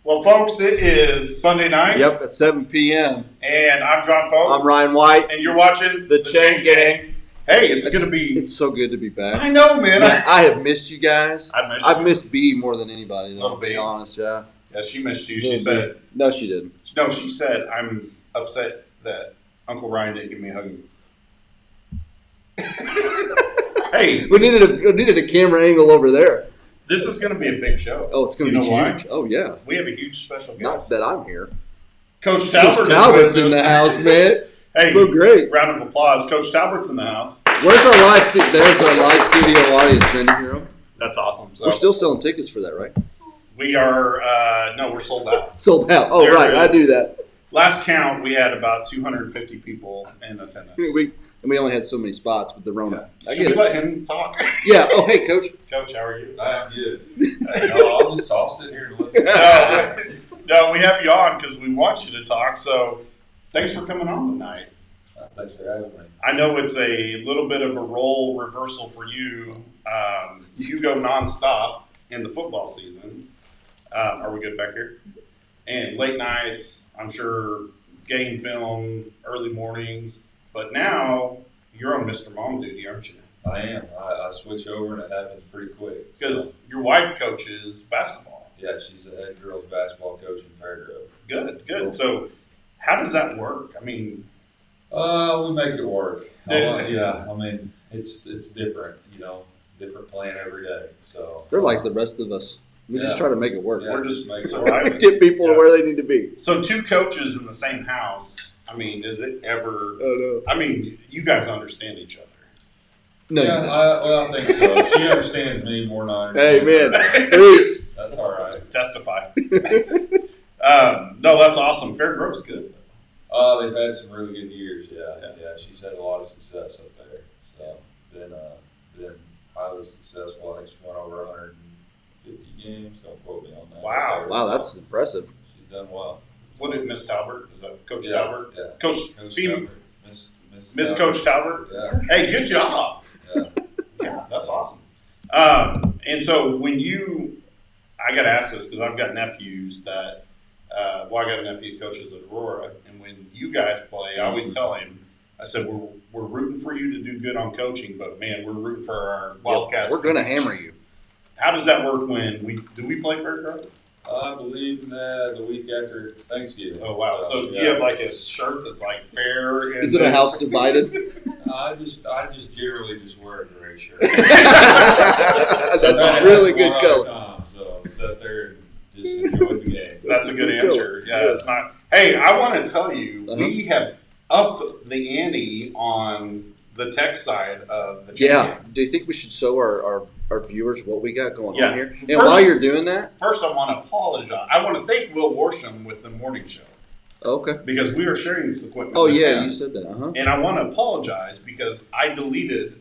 Well, folks, it is Sunday night. Yep, at 7 p.m. And I'm John Pope. I'm Ryan White. And you're watching The Chain Gang. Hey, it's going to be... It's so good to be back. I know, man. I have missed you guys. I've missed B more than anybody, though, to be honest, yeah. Yeah, she missed you. She said... No, she didn't. No, she said, I'm upset that Uncle Ryan didn't give me a hug. Hey. We needed a camera angle over there. This is going to be a big show. Oh, it's going to be huge. Why? Oh, yeah. We have a huge special guest. Not that I'm here. Coach Talbert's in the house, man. Hey, so great. Round of applause. Coach Talbert's in the house. Where's our live There's our live studio audience, man. You hear them? That's awesome. So we're still selling tickets for that, right? We are, no, we're sold out. Sold out. Oh, right. I do that. Last count, we had about 250 people in attendance. We only had so many spots with the Rona. Yeah. Should we let him talk? Yeah. Oh, hey, Coach. Coach, how are you? I'm good. I'll sit here and listen. No, we have you on because we want you to talk. So thanks for coming on tonight. Thanks for having me. I know it's a little bit of a role reversal for you. You go nonstop in the football season. Are we good back here? And late nights, I'm sure, game film, early mornings. But now you're on Mr. Mom duty, aren't you? I am. I switch over and it happens pretty quick. Because your wife coaches basketball. Yeah, she's the head girls basketball coach in Fairgrove. Good. Cool. So how does that work? I mean, we make it work. Yeah, I mean, it's different, different plan every day. So they're like the rest of us. We just try to make it work. Yeah, we're just surviving. Get people to where they need to be. So two coaches in the same house. I mean, is it ever? Oh, no. I mean, you guys understand each other. No, I think so. She understands me more than I understand. Hey, man. That's all right. Testify. No, that's awesome. Fairgrove's good. They've had some really good years. Yeah. She's had a lot of success up there. So been highly successful. I think she won over 150 games. Don't quote me on that. Wow, that's impressive. She's done well. What did Miss Talburt? Is that Coach Talburt? Yeah. Coach Talburt. Miss Coach Talburt? Yeah. Hey, good job. Yeah, that's awesome. And so I got to ask this because I've got nephews that, I got a nephew that coaches at Aurora, and when you guys play, I always tell him, I said, we're rooting for you to do good on coaching, but man, we're rooting for our Wildcats. We're going to hammer you. How does that work when do we play Fairgrove? I believe the week after Thanksgiving. Oh, wow. So do you have like a shirt that's like fair? Is it a house divided? I just generally just wear a gray shirt. That's a really good color. So sit there and just enjoy the game. That's a good answer. Yeah, it's not. Hey, I want to tell you, we have upped the ante on the tech side of the channel. Yeah. Do you think we should show our viewers what we got going on here? And first, while you're doing that, first I want to apologize. I want to thank Will Worsham with the morning show. Okay. Because we are sharing this equipment. Oh, with yeah, him. you said that. And I want to apologize because I deleted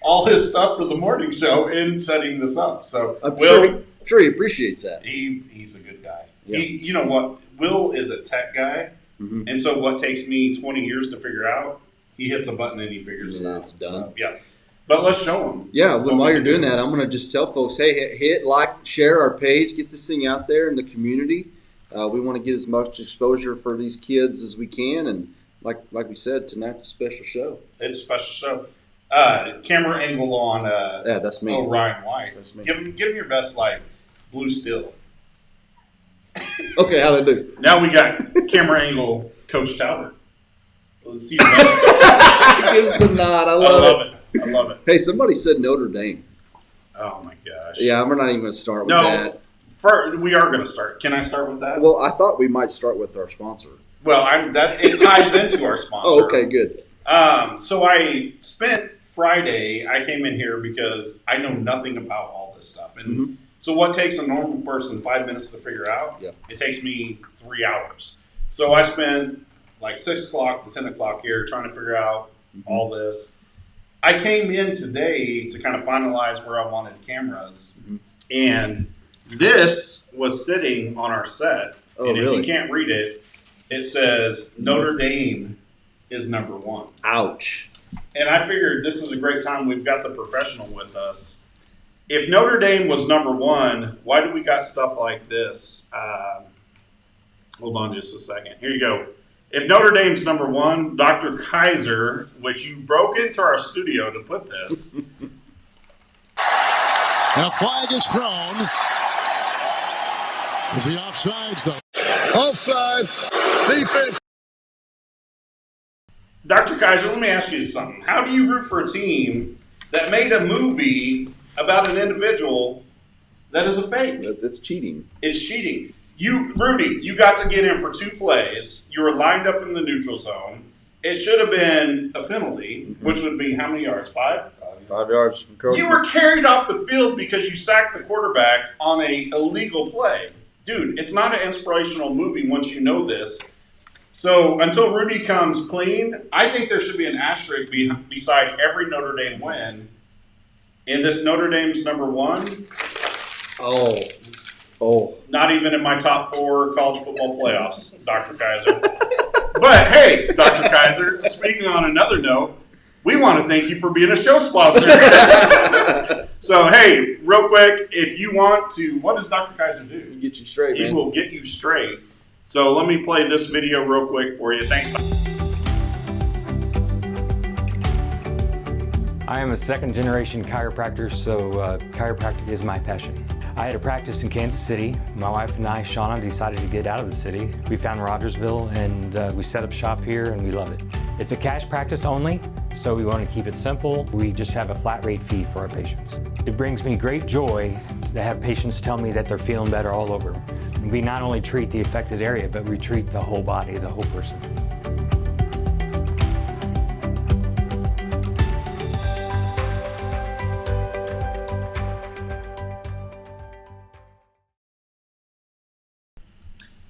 all his stuff for the morning show in setting this up. So I'm Will, sure he appreciates that. He's a good guy. Yeah. You know what? Will is a tech guy. Mm-hmm. And so what takes me 20 years to figure out, he hits a button and he figures it out. It's done. So, yeah. But let's show them. Yeah, while you're doing that, I'm going to just tell folks, hey, hit like, share our page, get this thing out there in the community. We want to get as much exposure for these kids as we can. And like we said, tonight's a special show. It's a special show. Camera angle on that's me. Ryan White. That's me. Give him your best, blue still. Okay, how'd I do? Now we got camera angle Coach Talburt. Let's see your best. Gives the nod. I love it. I love it. Hey, somebody said Notre Dame. Oh, my gosh. Yeah, we're not even going to start with that. We are going to start. Can I start with that? Well, I thought we might start with our sponsor. Well, it ties into our sponsor. Oh, okay, good. So I spent Friday, I came in here because I know nothing about all this stuff. And so what takes a normal person 5 minutes to figure out, it takes me 3 hours. So I spent 6 o'clock to 10 o'clock here trying to figure out all this. I came in today to kind of finalize where I wanted cameras, and this was sitting on our set. Oh, and if really? you can't read it, it says Notre Dame is number 1. Ouch. And I figured this is a great time. We've got the professional with us. If Notre Dame was number 1, why do we got stuff like this? Hold on just a second. Here you go. If Notre Dame's number 1, Dr. Kaiser, which you broke into our studio to put this. Now flag is thrown. Is he offsides though? Offside. Defense. Dr. Kaiser, let me ask you something. How do you root for a team that made a movie about an individual that is a fake? That's cheating. It's cheating. Rudy, you got to get in for 2 plays. You were lined up in the neutral zone. It should have been a penalty, which would be how many yards? 5? 5 yards. You were carried off the field because you sacked the quarterback on a illegal play. Dude, it's not an inspirational movie once you know this. So until Rudy comes clean, I think there should be an asterisk beside every Notre Dame win. And this Notre Dame's number 1. Oh. Not even in my top 4 college football playoffs, Dr. Kaiser. But hey, Dr. Kaiser, speaking on another note, we want to thank you for being a show sponsor. So hey, real quick, if you want to, what does Dr. Kaiser do? He'll get you straight, He man. will get you straight. So let me play this video real quick for you. Thanks. I am a second-generation chiropractor, so chiropractic is my passion. I had a practice in Kansas City. My wife and I, Shauna, decided to get out of the city. We found Rogersville, and we set up shop here, and we love it. It's a cash practice only, so we want to keep it simple. We just have a flat rate fee for our patients. It brings me great joy to have patients tell me that they're feeling better all over. We not only treat the affected area, but we treat the whole body, the whole person.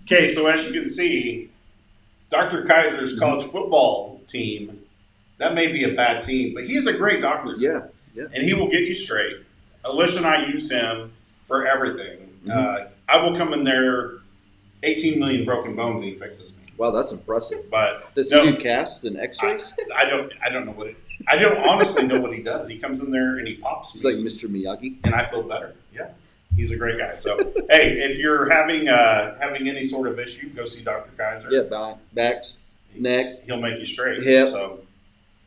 Okay, so as you can see, Dr. Kaiser's college football team, that may be a bad team, but he's a great doctor. Yeah. And he will get you straight. Alicia and I use him for everything. I will come in there, 18 million broken bones, and he fixes me. Wow, that's impressive. But Does he do casts and X-rays? I don't know what it. I don't honestly know what he does. He comes in there and he pops He's me, like Mr. Miyagi. and I feel better. Yeah, he's a great guy. So hey, if you're having any sort of issue, go see Dr. Kaiser. Yeah, backs, neck, He'll make you straight. hip. So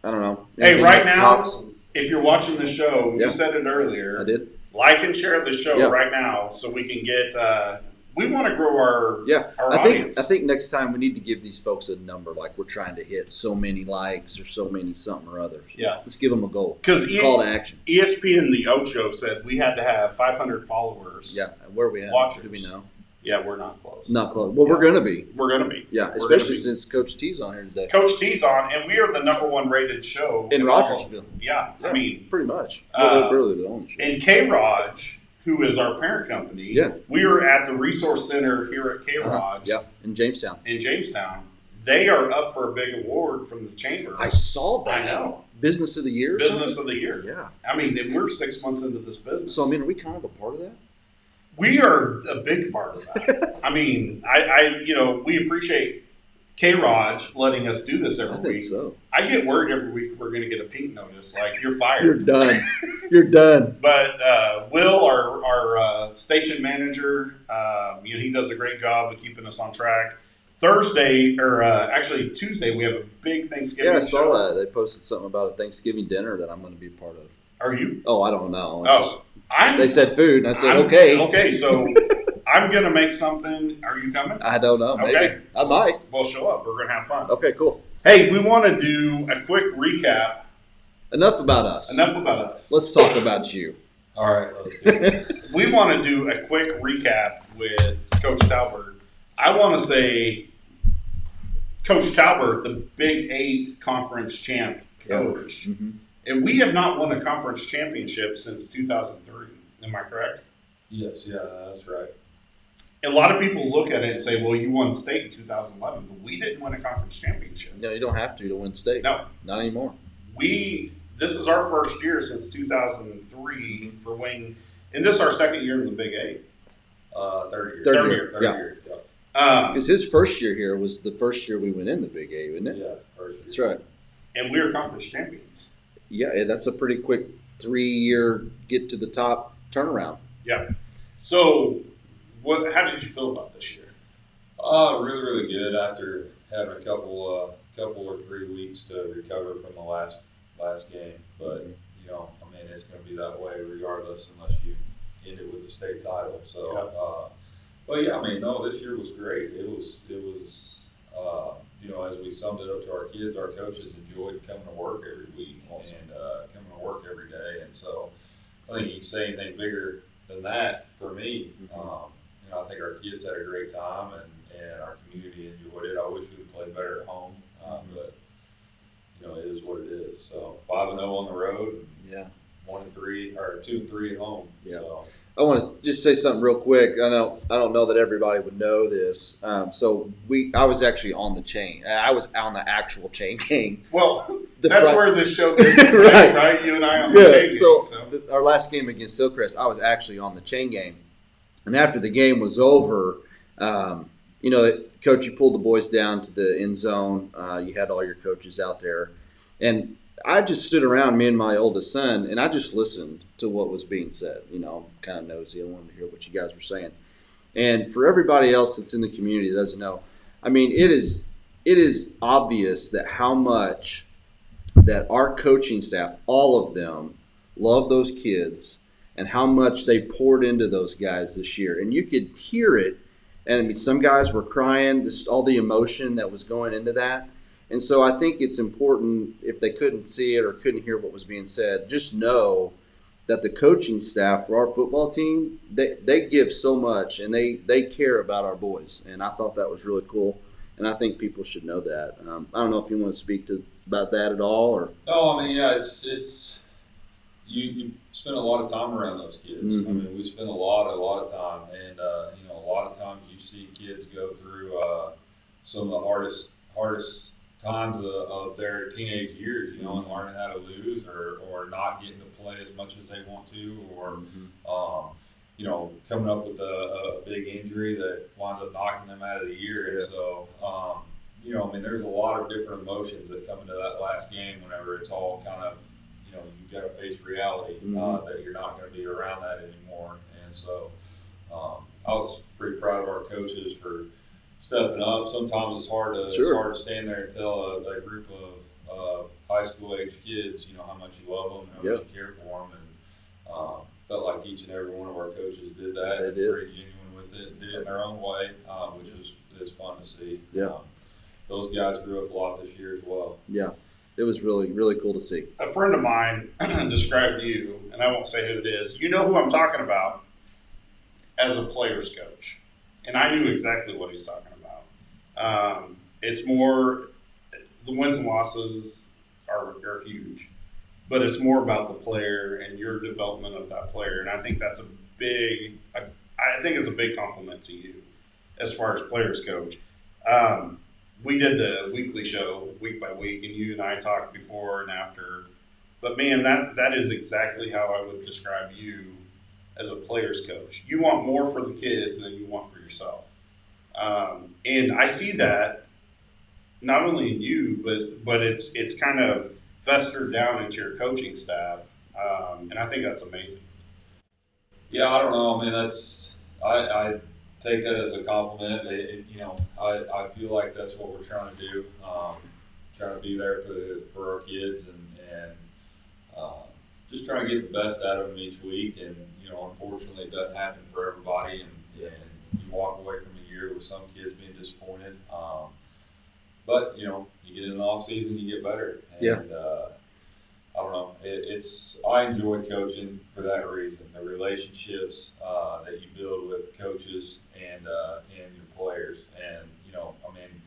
I don't know. hey, Anything right that now, pops? if you're watching the show, Yeah. you said it earlier. I did. Like and share the show Yeah. right now so we can get. We want to grow our I audience. think next time we need to give these folks a number, like we're trying to hit so many likes or so many something or others. Yeah. Let's give them a goal. Because Call to action. ESPN the Ocho said we had to have 500 followers. Yeah. Where are we at? Watchers. Do we know? Yeah, we're not close. Not close. Well, Yeah. we're going to be. We're going to be. Yeah, We're especially gonna be. since Coach T's on here today. Coach T's on, and we are the #1 rated show In all. Rogersville. Yeah, Yeah, I mean, pretty much. Well, they're really the only show. and K-ROG, who is our parent company, Yeah. we are at the Resource Center here at K-ROG Yeah, in Jamestown. in Jamestown. They are up for a big award from the chamber. I saw that. I know. Business of the year or Business something? of the year. Yeah. I mean, and we're 6 months into this business. So, I mean, are we kind of a part of that? We are a big part of that. I mean, we appreciate K-ROG letting us do this every I think week. so. I get worried every week we're going to get a pink notice, like you're You're fired. done. You're done. But Will, our station manager, he does a great job of keeping us on track. Tuesday, we have a big Thanksgiving Yeah, I show. saw that. They posted something about a Thanksgiving dinner that I'm going to be a part of. Are you? Oh, I don't know. They said food, and I said, okay. Okay, so I'm going to make something. Are you coming? I don't know. Maybe. Okay. I might. We'll show up. We're going to have fun. Okay, cool. Hey, we want to do a quick recap. Enough about us. Enough about us. Let's talk about you. All right, let's do it. We want to do a quick recap with Coach Talburt. I want to say Coach Talburt, the Big 8 conference champ coach. Mm-hmm. And we have not won a conference championship since 2003. Am I correct? Yes, yeah, that's right. A lot of people look at it and say, well, you won state in 2011, but we didn't win a conference championship. No, you don't have to win state. No. Not anymore. This is our first year since 2003 for winning, and this is our second year in the Big 8. Third year. Third year, yeah. year. Yeah. Because his first year here was the first year we went in the Big 8, wasn't it? Yeah, first year. That's right. And we were conference champions. Yeah, that's a pretty quick 3-year get to the top turnaround. Yeah. So, how did you feel about this year? Really, really good after having a couple or 3 weeks to recover from the last game. But I mean, it's going to be that way regardless, unless you end it with the state title. So, but yeah, I mean, no, this year was great. It was as we summed it up to our kids, our coaches enjoyed coming to work every week and coming to work every day. And so, I think you can say anything bigger than that for me. I think our kids had a great time and our community enjoyed it. I wish we would played better at home, but it is what it is. So 5-0 on the road, and 1-3 or 2-3 at home. Yeah. So. I want to just say something real quick. I don't know that everybody would know this. I was actually on the chain. I was on the actual chain game. Well, that's where this show gets right? You and I on the chain game. So our last game against Hillcrest, I was actually on the chain game. And after the game was over, Coach, you pulled the boys down to the end zone. You had all your coaches out there. And I just stood around, me and my oldest son, and I just listened to what was being said. I'm kind of nosy. I wanted to hear what you guys were saying. And for everybody else that's in the community that doesn't know, I mean, it is obvious that how much that our coaching staff, all of them, love those kids and how much they poured into those guys this year. And you could hear it. And I mean, some guys were crying, just all the emotion that was going into that. And so I think it's important, if they couldn't see it or couldn't hear what was being said, just know that the coaching staff for our football team, they give so much and they care about our boys. And I thought that was really cool. And I think people should know that. I don't know if you want to speak about that at all. Or No, I mean, yeah, it's you spend a lot of time around those kids. Mm-hmm. I mean, we spend a lot of time. And, a lot of times you see kids go through some of the hardest times of their teenage years, and learning how to lose or not getting to play as much as they want to, or coming up with a big injury that winds up knocking them out of the year. And so, I mean, there's a lot of different emotions that come into that last game whenever it's all kind of, you've got to face reality that you're not going to be around that anymore. And so, I was pretty proud of our coaches for stepping up. Sometimes it's hard to stand there and tell a group of high school age kids, how much you love them and how much you care for them. And felt like each and every one of our coaches did that. They did. Pretty genuine with it, did it in their own way, which is fun to see. Yeah. Those guys grew up a lot this year as well. Yeah. It was really, really cool to see. a friend of mine described you, and I won't say who it is. You know who I'm talking about as a player's coach. And I knew exactly what he's talking about. It's more, the wins and losses are huge, but it's more about the player and your development of that player. And I think that's I think it's a big compliment to you as far as players coach. We did the weekly show week by week, and you and I talked before and after. But man, that is exactly how I would describe you as a player's coach. You want more for the kids than you want for yourself. And I see that not only in you, but it's kind of festered down into your coaching staff. And I think that's amazing. Yeah, I don't know. I mean, I take that as a compliment. I feel like that's what we're trying to do. Trying to be there for our kids and just trying to get the best out of them each week. And unfortunately, it doesn't happen for everybody. And you walk away from a year with some kids being disappointed. But you get in the off season, you get better. And, I don't know. I enjoy coaching for that reason. The relationships that you build with coaches and your players. And I mean,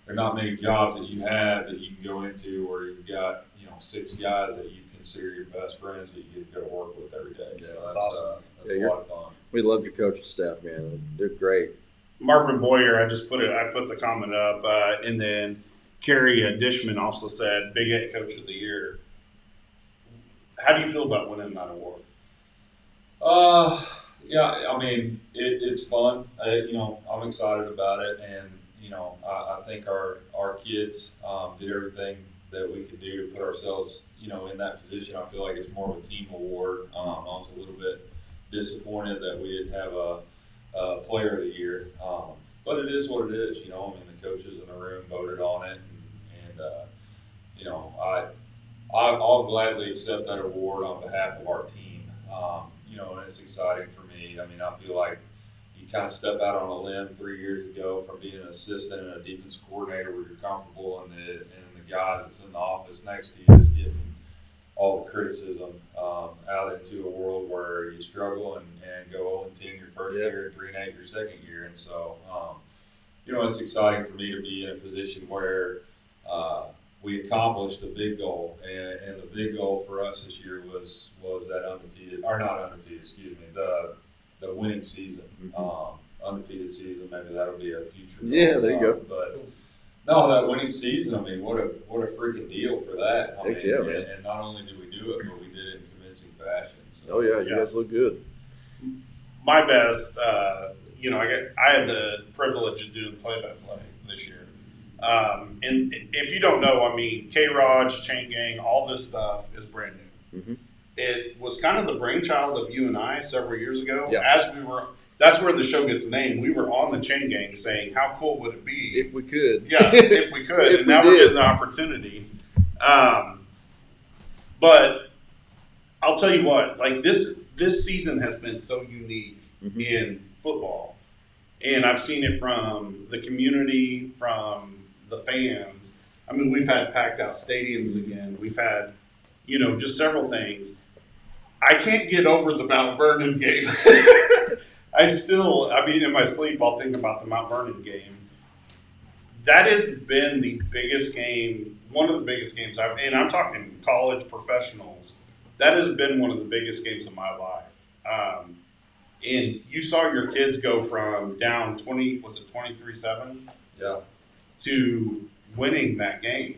there are not many jobs that you have that you can go into where you've got 6 guys that you consider your best friends that you get to go to work with every day. Yeah, So that's awesome. That's a lot of fun. We loved your coaching staff, man. They're great. Marvin Boyer, I put the comment up, and then Kerry Dishman also said Big 8 Coach of the Year. How do you feel about winning that award? Yeah, I mean, it's fun. I'm excited about it, and I think our kids did everything that we could do to put ourselves, in that position. I feel like it's more of a team award. I was a little bit disappointed that we didn't have a Player of the Year. but it is what it is. You know, I mean, the coaches in the room voted on it, and you know, I'll gladly accept that award on behalf of our team. You know, and it's exciting for me. I mean, I feel like you kind of step out on a limb 3 years ago from being an assistant and a defensive coordinator where you're comfortable, and the guy that's in the office next to you is getting all the criticism out into a world where you struggle and go 0-10 your first year and 3-8 your second year. And so, you know, it's exciting for me to be in a position where we accomplished a big goal. And the big goal for us this year was that undefeated, or not undefeated, excuse me, the winning season. Undefeated season, maybe that'll be a future goal. Yeah, there you go. But no, that winning season, I mean, what a freaking deal for that. I mean, yeah, man. And not only did we do it, but we did it in convincing fashion. So. Oh, yeah, you guys look good. My best, you know, I had the privilege of doing play-by-play this year. And if you don't know, I mean, K-ROG, Chain Gang, all this stuff is brand new. Mm-hmm. It was kind of the brainchild of you and I several years ago. Yeah. As we were, that's where the show gets named. We were on the Chain Gang saying, how cool would it be if we could? Yeah, if we could. If and we now we're did. getting the opportunity. But I'll tell you what, like this season has been so unique in football. And I've seen it from the community, from the fans. I mean, we've had packed out stadiums again. We've had, you know, just several things. I can't get over the Mount Vernon game. I mean, in my sleep, I'll think about the Mount Vernon game. That has been the biggest game, one of the biggest games and I'm talking college professionals. That has been one of the biggest games of my life. And you saw your kids go from down 23-7? Yeah. To winning that game.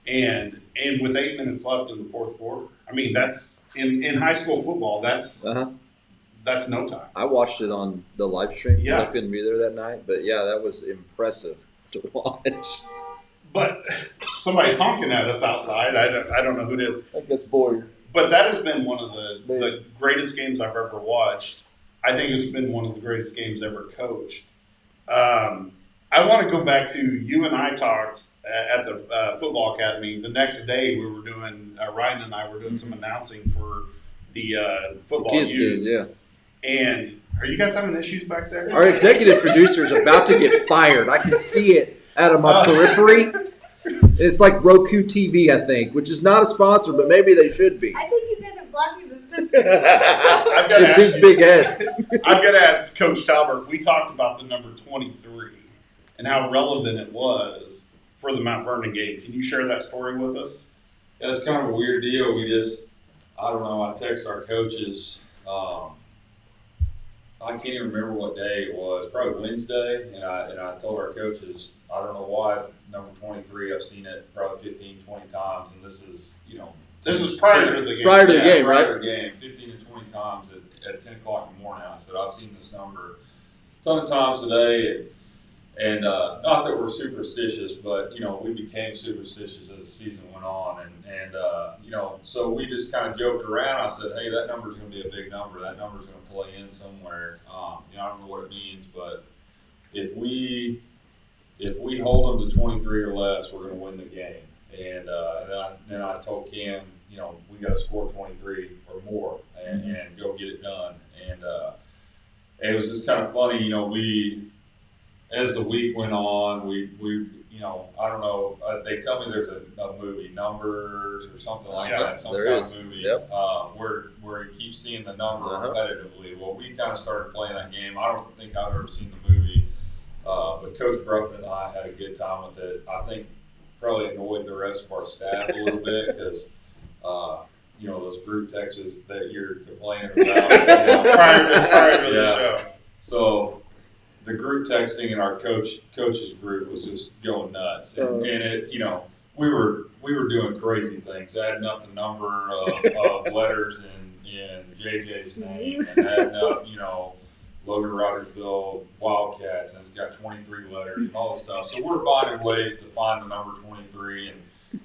And with 8 minutes left in the fourth quarter. I mean, that's in high school football, that's no time. I watched it on the live stream because Yeah. I couldn't be there that night. But, yeah, that was impressive to watch. But somebody's honking at us outside. I don't know who it is. I think that's Boyer. But that has been one of the greatest games I've ever watched. I think it's been one of the greatest games ever coached. I want to go back to you and I talked at the football academy. The next day we were doing, Ryan and I were doing some announcing for the football Kids youth. games, yeah. And are you guys having issues back there? Our executive producer is about to get fired. I can see it out of my periphery. It's like Roku TV, I think, which is not a sponsor, but maybe they should be. I think you guys are blocking the sentence. It's his big head. I've got to ask Coach Talburt. We talked about the number 23 and how relevant it was for the Mount Vernon game. Can you share that story with us? Yeah, it's kind of a weird deal. We just, I don't know, I text our coaches. I can't even remember what day it was, probably Wednesday, and I told our coaches, I don't know why, number 23, I've seen it probably 15, 20 times, and this is, you know. This is prior to the game. Prior to the game, prior right? to the game, 15 to 20 times at 10 o'clock in the morning. I said, I've seen this number a ton of times today, and not that we're superstitious, but, you know, we became superstitious as the season went on. And you know, so we just kind of joked around. I said, hey, that number's going to be a big number. That number's going to play in somewhere. You know, I don't know what it means, but if we hold them to 23 or less, we're going to win the game. And then I told Cam, you know, we got to score 23 or more and go get it done. And it was just kind of funny, you know, as the week went on, we you know, I don't know, they tell me there's a movie, Numbers or something like that, some there kind is. of movie, Yep. where you keep seeing the number repetitively. Well, we kind of started playing that game. I don't think I've ever seen the movie, but Coach Bruckman and I had a good time with it. I think probably annoyed the rest of our staff a little bit because, you know, those group texts that you're complaining about. You know, prior to the show. So the group texting in our coaches group was just going nuts, and it, you know, we were doing crazy things, adding up the number of letters in JJ's name, and adding up, you know, Logan Rogersville Wildcats, and it's got 23 letters and all this stuff. So we're finding ways to find the number 23, and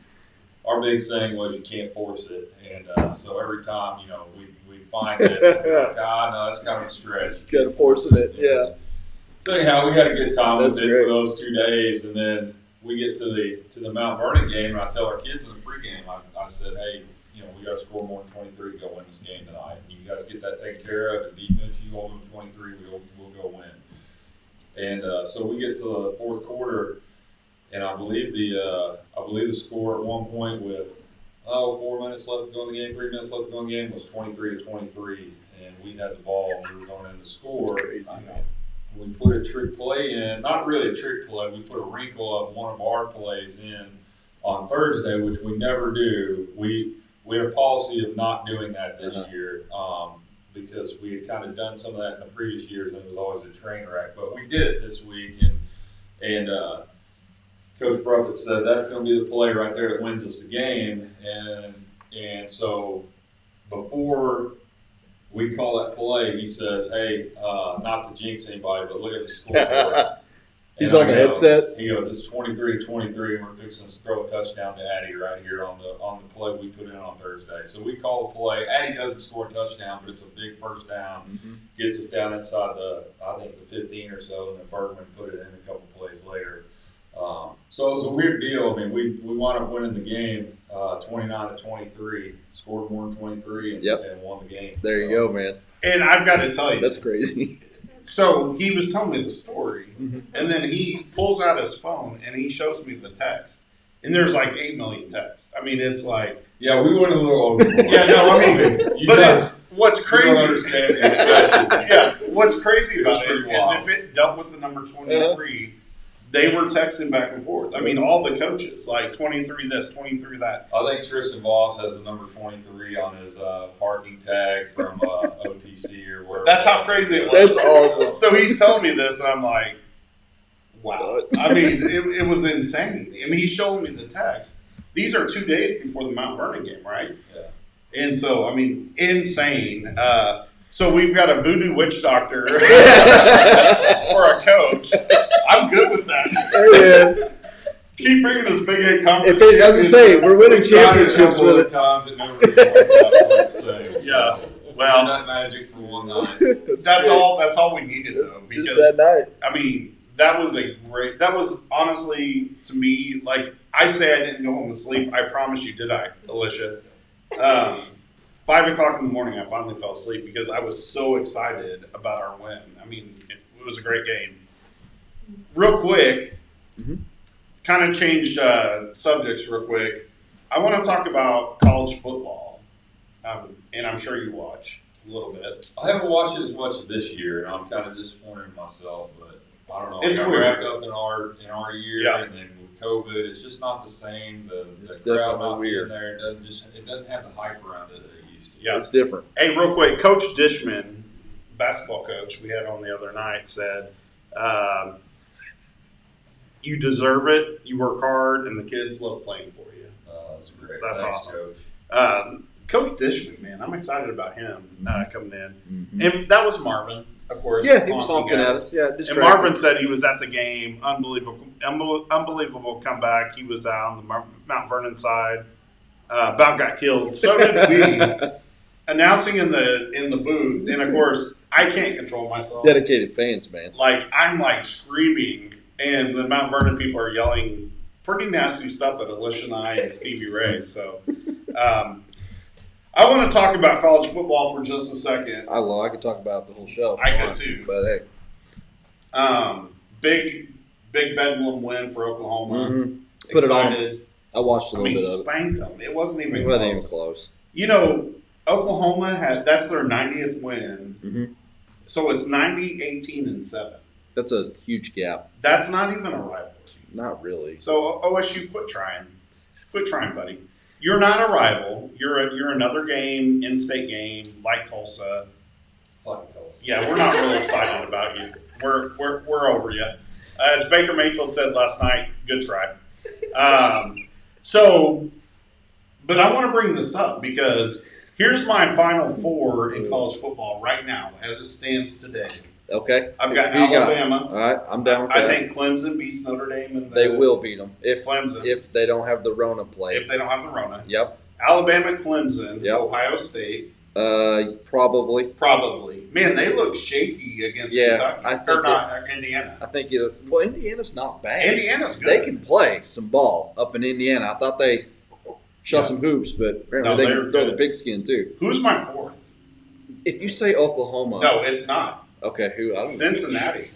our big saying was you can't force it. And so every time, you know, we find this, and we're like, no, that's kind of a stretch. Kind of forcing it, yeah. So anyhow, we had a good time with That's it great. for those 2 days, and then we get to the Mount Vernon game, and I tell our kids in the pregame, I said, hey, we got to score more than 23 to go win this game tonight. You guys get that taken care of. The defense, you hold them 23, we'll go win. And so we get to the fourth quarter, and I believe the score at one point with 4 minutes left to go in the game, 3 minutes left to go in the game was 23-23, and we had the ball and we were going in to score. We put a trick play in, not really a trick play. We put a wrinkle of one of our plays in on Thursday, which we never do. We had a policy of not doing that this year because we had kind of done some of that in the previous years, and it was always a train wreck. But we did it this week, and Coach Bruffett said that's going to be the play right there that wins us the game. And so before we call that play, he says, hey, not to jinx anybody, but look at the scoreboard. He's on the headset. He goes, it's 23-23, and we're fixing to throw a touchdown to Addie right here on the play we put in on Thursday. So we call the play. Addie doesn't score a touchdown, but it's a big first down. Gets us down inside the 15 or so, and then Bergman put it in a couple plays later. So it was a weird deal. I mean, we wound up winning the game 29-23, scored more than 23, and won the game. There you go, man. And I've got to tell you, That's crazy. so he was telling me the story, and then he pulls out his phone and he shows me the text, and there's like 8 million texts. I mean, it's like, yeah, we went a little overboard. yeah, no, I mean, but it's what's You don't crazy. understand the obsession. Yeah, what's crazy about it pretty is wild. if it dealt with the number 23, they were texting back and forth. I mean, all the coaches, like 23 this, 23 that. I think Tristan Voss has the number 23 on his parking tag from OTC or wherever. That's how crazy it was. That's awesome. So he's telling me this, and I'm like, wow. I mean, it was insane. I mean, he's showing me the text. These are 2 days before the Mount Vernon game, right? Yeah. And so, I mean, insane. So we've got a voodoo witch doctor for a coach. I'm good with that. Keep bringing us Big 8 conference. I was going to say, we're winning championships with it. Times it never really worked out, let's say. Yeah. Well, Well, that magic for one night. that's all. That's all we needed, though. Because Just that night. I mean, that was honestly to me, like I say, I didn't go home to sleep. I promise you, did I, Alicia? 5 o'clock in the morning, I finally fell asleep because I was so excited about our win. I mean, it was a great game. Real quick, kind of change subjects real quick. I want to talk about college football, and I'm sure you watch a little bit. I haven't watched it as much this year, and I'm kind of disappointed in myself. But I don't know. It's I got weird. wrapped up in our year, Yeah. and then with COVID, it's just not the same. It's The crowd definitely not weird. being there, it doesn't have the hype around it that it used to. Yeah. It's different. Hey, real quick, Coach Dishman, basketball coach we had on the other night, said, "You deserve it. You work hard, and the kids love playing for you." That's great. That's Thanks, awesome. Coach. Coach Dishman, man, I'm excited about him coming in. And that was Marvin, of course. Yeah, he was honking at us. Yeah, And distracted. Marvin said he was at the game. Unbelievable comeback. He was out on the Mount Vernon side. About got killed. So did we. Announcing in the booth, and of course I can't control myself. Dedicated fans, man. Like I'm like screaming, and the Mount Vernon people are yelling pretty nasty stuff at Alicia and I and Stevie Ray. So I want to talk about college football for just a second. I could talk about it the whole show. I could too. But hey. Big Bedlam win for Oklahoma. Put it on. Excited. I watched a I little mean, bit of it. spanked them. It wasn't even It close. wasn't even close. You know, Oklahoma that's their 90th win. So it's 90, 18, and 7. That's a huge gap. That's not even a rivalry. Not really. So OSU, quit trying. Quit trying, buddy. You're not a rival. You're another game, in-state game, like Tulsa. Fucking Tulsa. Yeah, we're not really excited about you. We're over you. As Baker Mayfield said last night, good try. But I want to bring this up because here's my Final Four in college football right now, as it stands today. Okay. I've got Who you got? Alabama. All right, I'm down with I that. think Clemson beats Notre Dame. In the, They will beat them Clemson. if they don't have the Rona play. If they don't have the Rona. Yep. Alabama, Clemson, Yep. Ohio State, Probably. Probably. Man, they look shaky against Kentucky. I think Indiana. I think Indiana's not bad. Indiana's good. They can play some ball up in Indiana. I thought they shot some hoops, but apparently they can throw the pigskin too. Who's my fourth? If you say Oklahoma, no, it's not. Okay, who? I don't Cincinnati.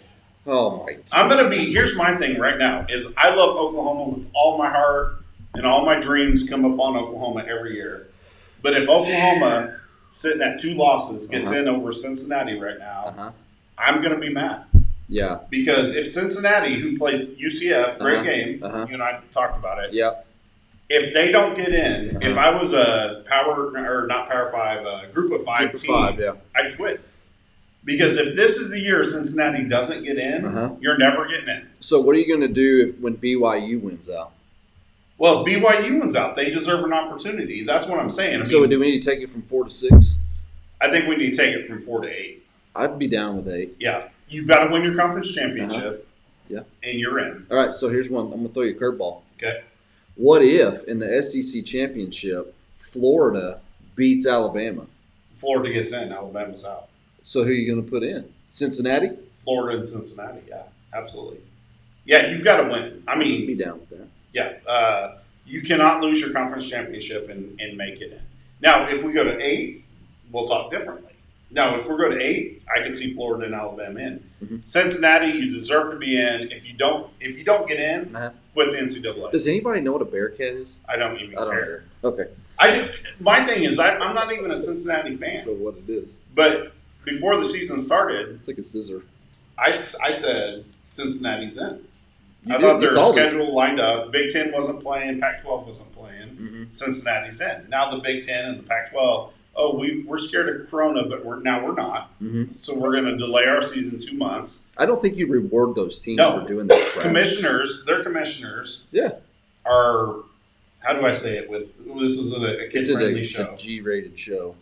Oh my! God. I'm gonna be. Here's my thing right now: is I love Oklahoma with all my heart, and all my dreams come upon Oklahoma every year. But if Oklahoma sitting at 2 losses gets in over Cincinnati right now, I'm gonna be mad. Yeah. Because if Cincinnati, who played UCF, great game, you and I talked about it. Yep. If they don't get in, if I was a Power 5, Group of 5 team, I'd quit. Because if this is the year Cincinnati doesn't get in, you're never getting in. So what are you going to do when BYU wins out? Well, if BYU wins out, they deserve an opportunity. That's what I'm saying. So do we need to take it from 4 to 6? I think we need to take it from 4 to 8. I'd be down with 8. Yeah. You've got to win your conference championship. Yeah. And you're in. All right, so here's one. I'm going to throw you a curveball. Okay. What if in the SEC championship, Florida beats Alabama? Florida gets in. Alabama's out. So who are you going to put in? Cincinnati? Florida and Cincinnati, yeah. Absolutely. Yeah, you've got to win. I mean, I'd be down with that. Yeah. You cannot lose your conference championship and make it in. Now, if we go to 8, we'll talk differently. Now, if we go to 8, I can see Florida and Alabama in. Cincinnati, you deserve to be in. If you don't get in, quit the NCAA. Does anybody know what a Bearcat is? I don't even care. Okay. My thing is, I'm not even a Cincinnati fan. I don't know what it is. But before the season started, it's like a scissor. I said Cincinnati's in. You I thought their schedule lined up. Big Ten wasn't playing. Pac-12 wasn't playing. Cincinnati's in. Now the Big Ten and the Pac-12. Oh, we're scared of Corona, but we're not. So we're going to delay our season 2 months. I don't think you reward those teams for doing that crap. Their commissioners are, how do I say it? This is a kid-friendly show. It's a G-rated show.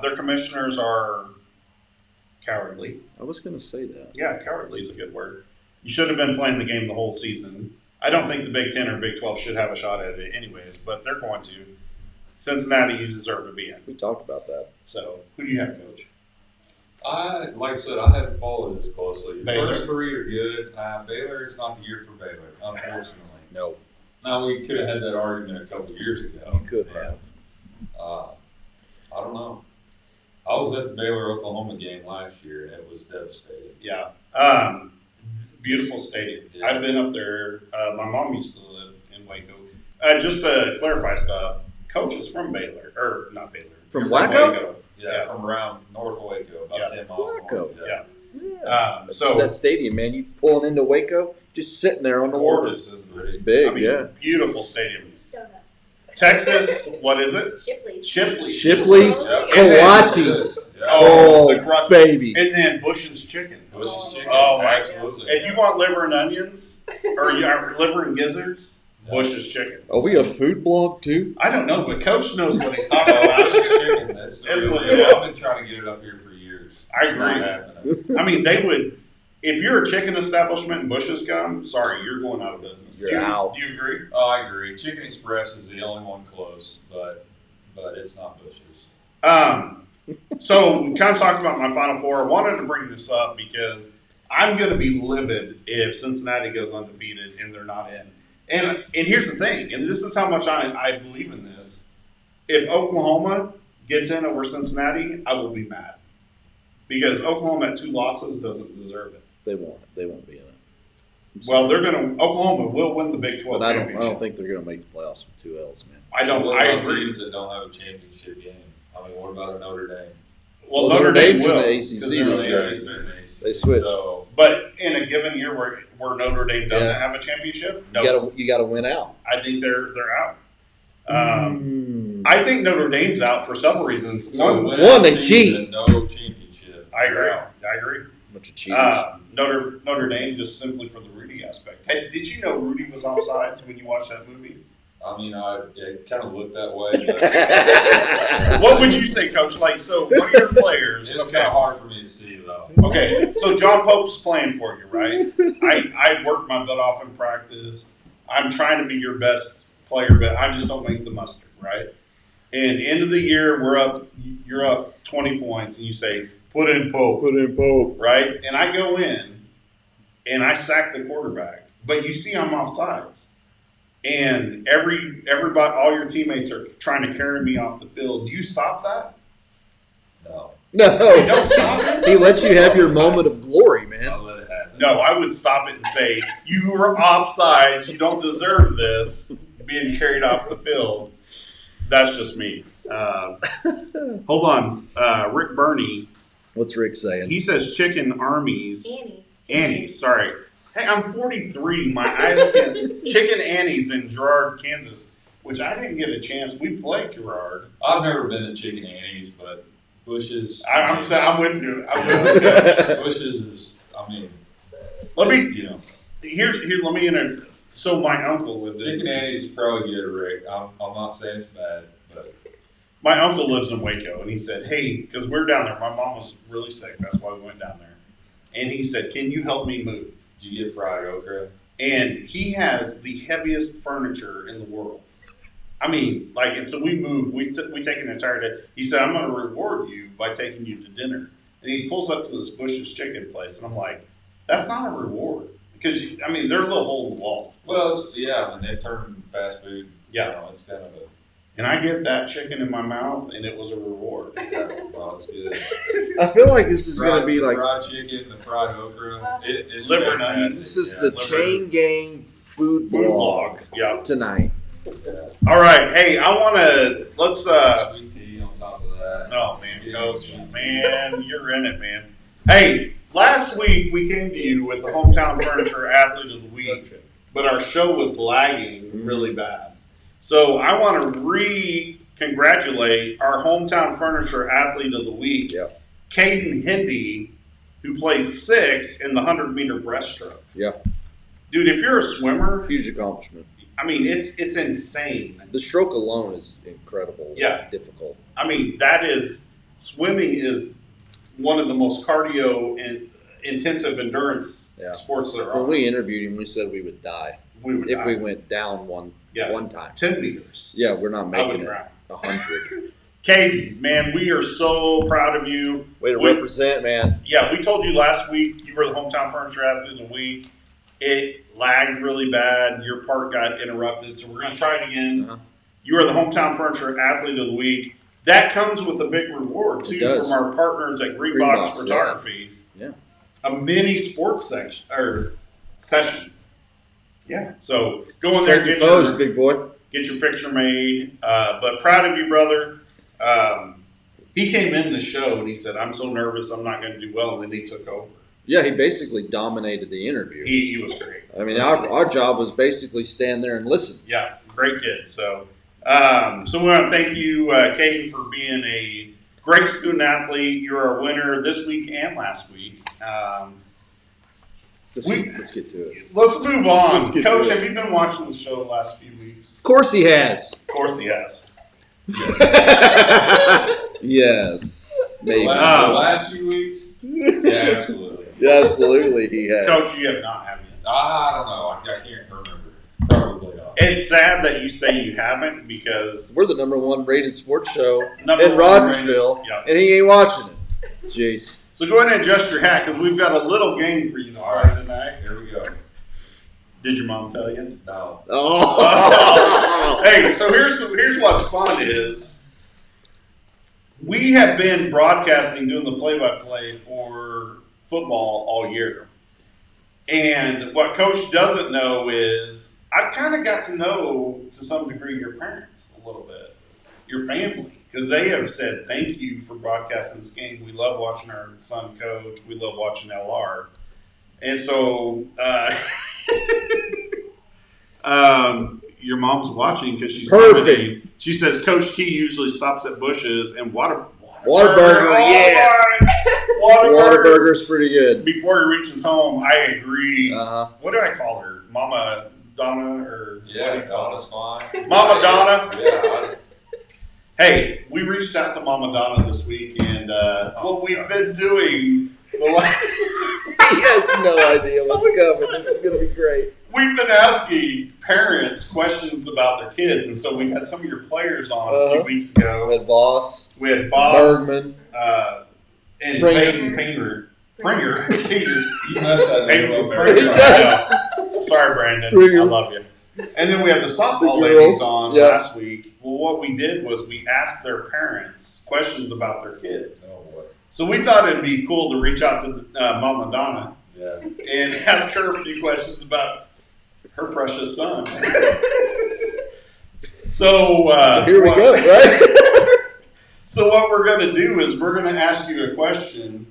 Their commissioners are cowardly. I was going to say that. Yeah, cowardly is a good word. You should have been playing the game the whole season. I don't think the Big Ten or Big 12 should have a shot at it anyways, but they're going to. Cincinnati, you deserve to be in. We talked about that. So, who do you have, Coach? Like I said, I haven't followed this closely. The Baylor. first 3 are good. Baylor, it's not the year for Baylor, unfortunately. No. Now, we could have had that argument a couple of years ago. You could have. I don't know. I was at the Baylor-Oklahoma game last year, and it was devastating. Yeah. Beautiful stadium. Yeah. I've been up there. My mom used to live in Waco. Just to clarify stuff, Coach is from Baylor. Or, not Baylor. From Waco? Yeah, from around north of Waco, about 10 miles Waco. north. Yeah. So that stadium, man, you pulling into Waco, just sitting there on the water. Gorgeous, isn't it? It's big, Beautiful stadium. Texas, what is it? Shipley's. Shipley's, Yep. Kolaches. Oh, baby. And then Bush's Chicken. Bush's Chicken. Oh, my. Absolutely. If you want liver and onions, or liver and gizzards, Bush's Chicken. Are we a food blog too? I don't know, but Coach knows what he's talking about. Bush's Chicken. That's legit. I've been trying to get it up here for years. I agree. I mean, they would. If you're a chicken establishment and Bush's come, sorry, you're going out of business. You're out. Do you agree? Oh, I agree. Chicken Express is the only one close, but it's not Bush's. So we kind of talked about my Final Four. I wanted to bring this up because I'm going to be livid if Cincinnati goes undefeated and they're not in. And here's the thing, and this is how much I believe in this. If Oklahoma gets in over Cincinnati, I will be mad. Because Oklahoma at 2 losses doesn't deserve it. They won't be in it. Well, Oklahoma will win the Big 12 but championship. I don't think they're going to make the playoffs with 2 L's, man. I agree. Teams that don't have a championship game. I mean, what about a Notre Dame? Well, Notre Dame Dame's will. in the ACC this year. They switched. So, but in a given year where Notre Dame doesn't have a championship, you got to win out. I think they're out. I think Notre Dame's out for several reasons. So one, they cheat. No championship. I agree. Bunch of cheaters. Notre Dame just simply for the Rudy aspect. Hey, did you know Rudy was offsides when you watched that movie? I mean, it kind of looked that way. But what would you say, Coach? So one of your players. It's kind of hard for me to see, though. Okay, so John Pope's playing for you, right? I worked my butt off in practice. I'm trying to be your best player, but I just don't make the mustard, right? And end of the year, we're up. you're up 20 points, and you say, put in Pope, Pope. right? And I go in, and I sack the quarterback. But you see I'm offsides. And everybody, all your teammates are trying to carry me off the field. Do you stop that? No. No. You don't stop it? He lets you have your moment of glory, man. I'll let it happen. No, I would stop it and say, you were offsides. You don't deserve this being carried off the field. That's just me. Hold on. Rick Burney, What's Rick saying? he says chicken armies. Annie's. Annie's, sorry. Hey, I'm 43. My eyes can't. Chicken Annie's in Girard, Kansas, which I didn't get a chance. We played Girard. I've never been to Chicken Annie's, but Bush's. I'm with you. I'm with you. Bush's is, I mean, Let me, you know, let me enter. So my uncle lived in. Chicken Annie's is probably good, Rick. I'm not saying it's bad, but My uncle lives in Waco, and he said, hey, because we're down there. My mom was really sick. That's why we went down there. And he said, can you help me move? did you get fried okra? And he has the heaviest furniture in the world. I mean, like, and so we move. We take an entire day. He said, I'm going to reward you by taking you to dinner. And he pulls up to this Bush's Chicken place, and I'm like, that's not a reward. Because, I mean, they're a little hole in the wall. Well, I mean, they've turned fast food. Yeah. You know, it's kind of a. And I get that chicken in my mouth, and it was a reward. Well, it's good. I feel like this is going to be the like fried chicken, the fried okra. It's Liver fantastic. nuggets. this is Yeah, the liver- Chain Gang food blog Yeah. tonight. Yeah. All right. Hey, I want to, let's, Sweet tea on top of that. oh, man, Coach, man, you're in it, man. Hey, last week we came to you with the Hometown Furniture Athlete of the Week, but our show was lagging really bad. So I want to congratulate our Hometown Furniture Athlete of the Week, Yep. Caden Hindy, who plays 6 in the 100-meter breaststroke. Yeah, Dude, if you're a swimmer, huge accomplishment. I mean, it's insane. The stroke alone is incredible. Yeah. Difficult. I mean, swimming is one of the most cardio and intensive endurance Yeah. sports there When are. we interviewed him, we said we would die We would if die. we went down one time. 10 meters. Yeah, we're not I would making it drown. 100. Caden, man, we are so proud of you. Way to We- represent, man. Yeah, we told you last week you were the Hometown Furniture Athlete of the Week. It lagged really bad. Your part got interrupted, so we're going to try it again. Uh-huh. You are the Hometown Furniture Athlete of the Week. That comes with a big reward, too, It does. from our partners at Green Green Box Box, Photography. Yeah. A mini sports session. Yeah, so go in there and Pose, big boy. get your picture made. But proud of you, brother. He came in the show and he said, I'm so nervous I'm not going to do well, and then he took over. Yeah, he basically dominated the interview. He was great. I mean, So- our job was basically stand there and listen. Yeah, great kid. So we want to thank you, Caden, for being a great student athlete. You're our winner this week and last week. Let's get to it. Let's move on. Let's get to Coach, it. have you been watching the show the last few weeks? Of course he has. Of course he has. Yes. Maybe. The last few weeks? Yeah, absolutely. Yeah, absolutely he has. Coach, you have not, have you? I don't know. I can't remember. Probably not. It's sad that you say you haven't because We're the #1 rated sports show number in one Rogersville, ratings- yeah. and he ain't watching it. Jeez. So go ahead and adjust your hat because we've got a little game for you to All play right. tonight. Here we go. Did your mom tell you? No. Oh. Hey, so here's what's fun is we have been broadcasting, doing the play-by-play for football all year. And what Coach doesn't know is I've kind of got to know, to some degree, your parents a little bit, your family, because they have said, thank you for broadcasting this game. We love watching our son coach. We love watching LR. And so your mom's watching because she's Perfect. commenting. She says Coach T usually stops at Bushes and Whataburger. Whataburger, yes. Whataburger's pretty good. Before he reaches home, I agree. Uh-huh. What do I call her? Mama Donna or what do Yeah, you call her? Donna's fine. Mama Donna? Yeah. Hey, we reached out to Mama Donna this week, and what we've been doing the last has no idea what's coming. This is going to be great. We've been asking parents questions about their kids, and so we had some of your players on a few weeks ago. We had Voss. We had Voss. Bergman. And Pringer. Pringer. You must have known about He does. Sorry, Brandon. Pringer. I love you. And then we had the softball The ladies girls. on last week. Well, what we did was we asked their parents questions about their kids. Oh, boy. So we thought it'd be cool to reach out to Mama Donna Yeah. and ask her a few questions about her precious son. So Here we go, right? So what we're going to do is we're going to ask you a question.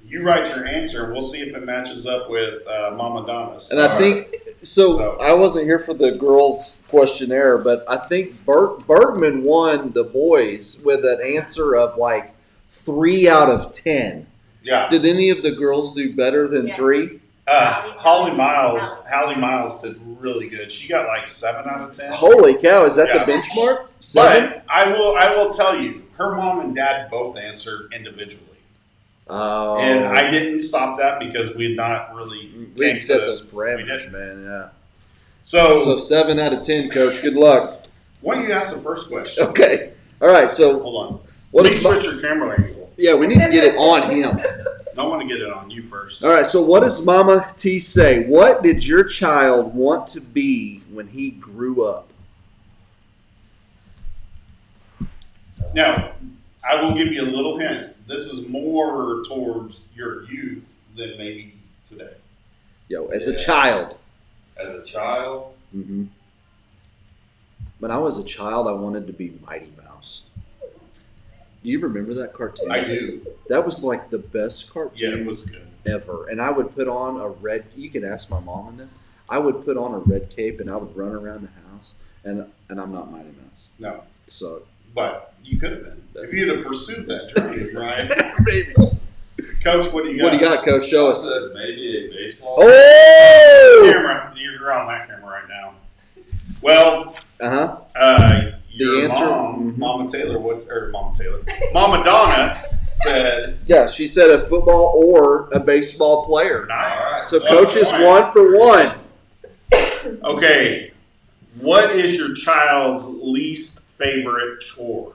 You write your answer, and we'll see if it matches up with Mama Donna's. And I think so. I wasn't here for the girls' questionnaire, but I think Bergman won the boys with an answer of like 3 out of 10. Yeah. Did any of the girls do better than 3? Hallie Miles did really good. She got like 7 out of 10. Holy cow! Is that the benchmark? 7? But I will tell you, her mom and dad both answered individually. Oh. And I didn't stop that because we had not really. We didn't set those parameters, man. Yeah. So 7 out of 10, Coach. Good luck. Why don't you ask the first question? Okay. All right. So Hold on. what Let me is switch your camera angle. Yeah, we need to get it on him. I want to get it on you first. All right. So what does Mama T say? What did your child want to be when he grew up? Now, I will give you a little hint. This is more towards your youth than maybe today. Yo, as a child. As a child, Mm-hmm. When I was a child, I wanted to be Mighty Mouse. Do you remember that cartoon? I do. That was like the best cartoon Yeah, it was good. ever. And I would put on a red. You can ask my mom on that. I would put on a red cape and I would run around the house. And I'm not Mighty Mouse. No, So but you could have been. If you'd have pursued that journey, Brian. maybe. Coach, what do you got? What do you got, Coach? Show I us. said maybe a baseball. Oh! Camera, you're on that camera right now. Well, Uh your The answer- mom, Mhm. Mama Donna said, Yeah, she said a football or a baseball player. nice. All right. So That's Coach is nice. 1 for 1. Okay, what is your child's least favorite chore?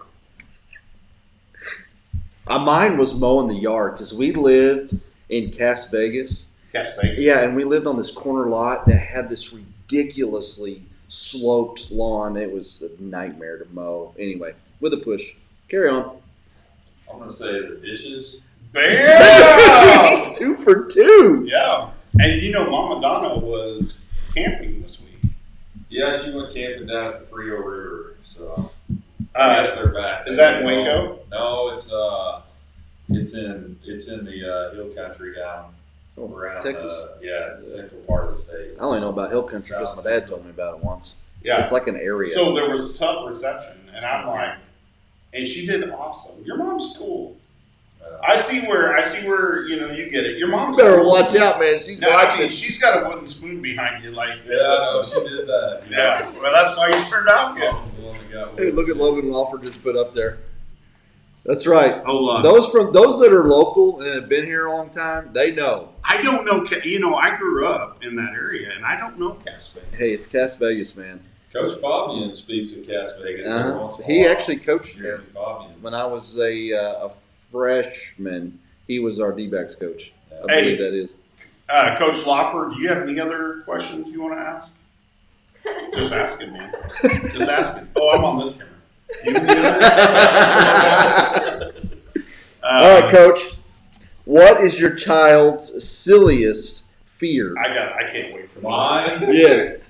Mine was mowing the yard because we lived in Cas Vegas. Cas Vegas. Yeah, and we lived on this corner lot that had this ridiculously sloped lawn. It was a nightmare to mow. Anyway, with a push. Carry on. I'm gonna say the dishes. Bam! He's 2 for 2. Yeah, and you know, Mama Donna was camping this week. Yeah, she went camping down at the Frio River, so I guess they're back. Is that in Waco? No, it's in the hill country down around Texas. the central part of the state. I only know about hill country because my dad told me about it once. Yeah. It's like an area. So there was tough reception, and I'm like, and she did awesome. Your mom's cool. I see where you get it. Your mom's better cool. watch out, man. She's No, I watching. mean, she's got a wooden spoon behind you, like Yeah, I know she did that. yeah. Well, that's why you turned out good. Mom's the one that got Hey, look at Logan Walford just put up there. That's right. Hold on. Those that are local and have been here a long time, they know. I don't know. I grew up in that area, and I don't know Cas Vegas. Hey, it's Cas Vegas, man. Coach Fabian speaks at Cas Vegas every once in a He while. actually coached there Jeremy Fabian. when I was a freshman. He was our D-backs coach. I Hey. believe that is. Coach Lawford, do you have any other questions you want to ask? Just asking, man. Just asking. Oh, I'm on this camera. You have any other questions? All right, Coach. What is your child's silliest fear? I can't wait for this. Mine? Yes.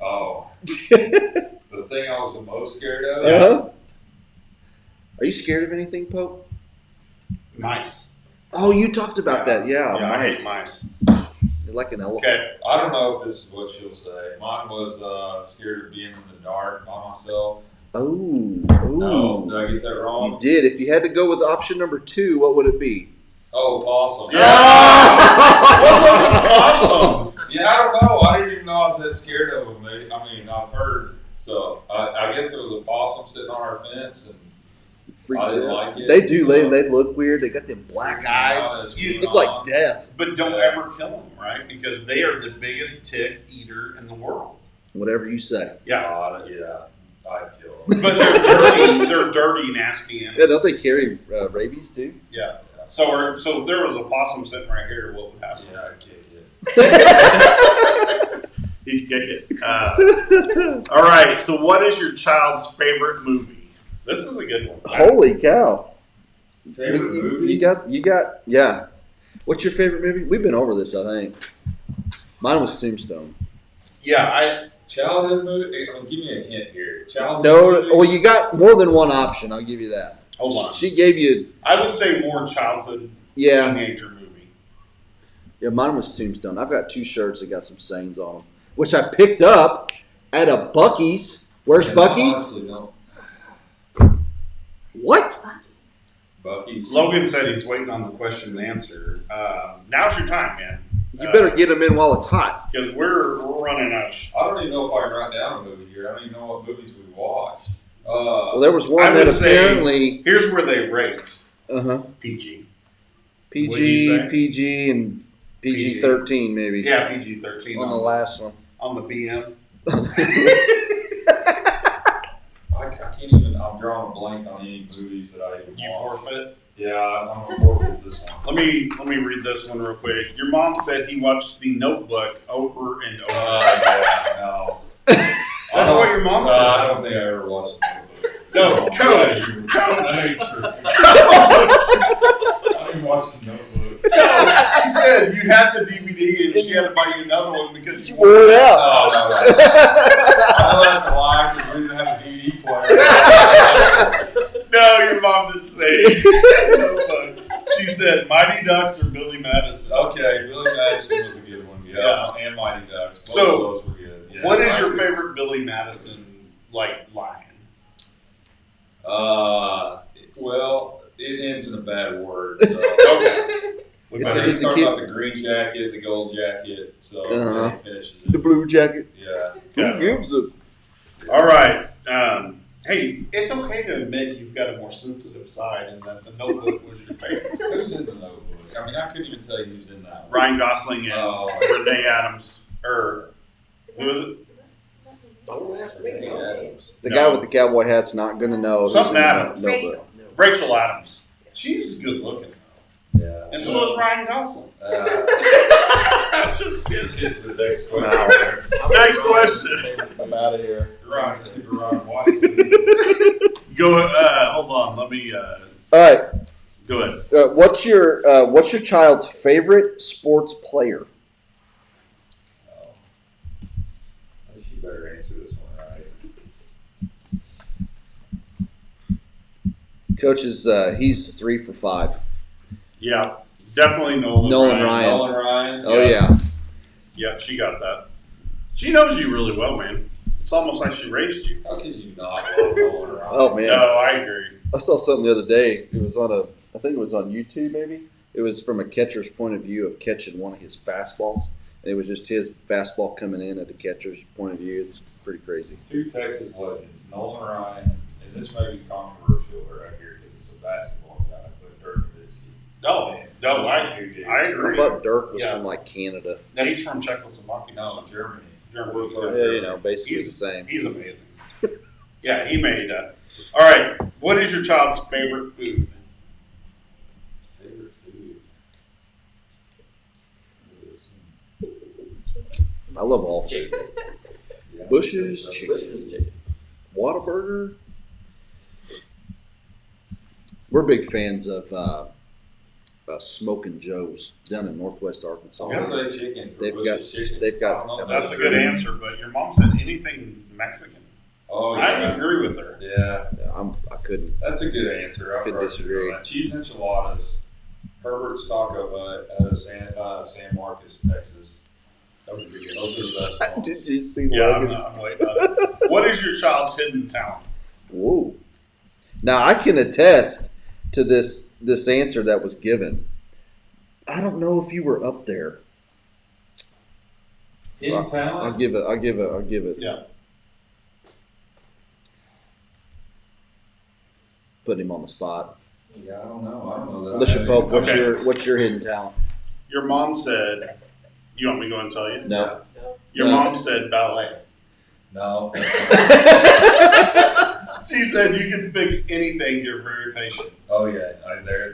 Oh. The thing I was the most scared of? Uh-huh. Are you scared of anything, Pope? Mice. Oh, you talked about that. Yeah, I hate mice. mice. You're like an elephant. Okay. I don't know if this is what she'll say. Mine was scared of being in the dark by myself. Oh. No, did I get that You wrong? did. If you had to go with option number 2, what would it be? Oh, possum. What's up with possums? Yeah, I don't know. I didn't even know I was that scared of them. I've heard. So I guess it was a possum sitting on our fence, and freaked I didn't out. like it. They do. So- They look weird. They got them black eyes. You Look like death. But don't ever kill them, right? Because they are the biggest tick eater in the world. Whatever you say. Yeah. I'd kill them. But they're dirty. They're dirty, nasty animals. Yeah, don't they carry rabies too? Yeah. So if there was a possum sitting right here, what would happen? Yeah, I'd kick it. He'd kick it. All right. So, what is your child's favorite movie? This is a good one. Holy cow! Favorite movie? You got. Yeah. What's your favorite movie? We've been over this, I think. Mine was Tombstone. Yeah, Childhood movie? Give me a hint here. Childhood No, movie? well, you got more than one option. I'll give you that. hold on. She gave you. I would say more childhood teenager movie. Yeah, mine was Tombstone. I've got 2 shirts that got some sayings on them, which I picked up at a Buc-ee's. Where's Yeah, Buc-ee's? honestly, no. What? Buc-ee's. Logan said he's waiting on the question and answer. Now's your time, man. You better get them in while it's hot. Because we're running out of I don't even know if I can write down a movie here. I don't even know what movies we watched. Well, there was one I that would say- apparently. Here's where they rate PG, What'd you say? PG, and PG-13 maybe. Yeah, PG-13 On the last one. on the BM. I can't even. I'm drawing a blank on any movies that I even You watched. forfeit. Yeah, I'm gonna forfeit this one. Let me read this one real quick. Your mom said he watched The Notebook over and over. Yeah, no. That's what your mom said. I don't think I ever watched it. No, coach. That ain't true. I didn't watch The Notebook. She said you had the DVD and she had to buy you another one because you Wore it out. No. I know that's a lie because we didn't have a DVD player. No, your mom didn't say Notebook. She said Mighty Ducks or Billy Madison. Okay, Billy Madison was a good one. Yeah, and Mighty Ducks. Both So, of those were good. Yeah, What is your favorite Billy Madison line? Well, it ends in a bad word. So. Okay. I think it starts about the green jacket, the gold jacket, so then he finishes The it. blue jacket. Yeah. Who gives a... All right. Hey, it's okay to admit you've got a more sensitive side and that The Notebook was your favorite. Who's in the Notebook? I mean, I couldn't even tell you who's in that one. Ryan Gosling and Renee Adams. Or, who is it? Adams. The No. guy with the cowboy hat's not going to know. who's Something in the Adams. Notebook. Rachel Adams. She's good looking. Yeah. And so is Ryan Gosling. I'm just kidding. It's the next question. Next question. I'm out of here. Ron White. Go. Hold on. Let me. All right. Go ahead. What's your child's favorite sports player? She better answer this one right. Coach is he's 3 for 5. Yeah, definitely Nolan Ryan. Nolan Ryan. Oh yeah. Yeah, she got that. She knows you really well, man. It's almost like she raised you. How could you not love Nolan Ryan? Oh man. No, I agree. I saw something the other day. It was I think it was on YouTube maybe. It was from a catcher's point of view of catching one of his fastballs. And it was just his fastball coming in at the catcher's point of view. It's pretty crazy. 2 Texas legends, Nolan Ryan, and this may be controversial right here because it's a basketball guy, but Dirk Nowitzki. No, Those I are 2 dudes. I agree. thought Dirk was Yeah. from like Canada. No, he's from Czechoslovakia. No, Germany. Germany. Yeah, basically He's the same. He's amazing. Yeah, he made. All right, what is your child's favorite food? Favorite food? I love all food. Yeah, Bush's I'd say chicken. Whataburger. We're big fans of Smoking Joe's down in Northwest Arkansas. I'll say chicken. For They've Bush's got- chicken. they've got- I don't know if That's a good true. answer, but your mom said anything Mexican. Oh, I yeah. agree with her. Yeah, I couldn't. that's a good answer. I Couldn't disagree. Cheese enchiladas. Herbert's Taco out of San Marcos, Texas. That would be good. Those are the best ones. Did you see Yeah, Logan's? I'm waiting on it. What is your child's hidden talent? Whoa. Now I can attest to this answer that was given. I don't know if you were up there. Hidden I'll talent? give it. Yeah. putting him on the spot. Yeah, I don't know that. Bishop Pope, Okay. what's your hidden talent? Your mom said, you want me to go and tell you? No. Your mom said ballet. No. She said you can fix anything. You're very patient. Oh yeah, maybe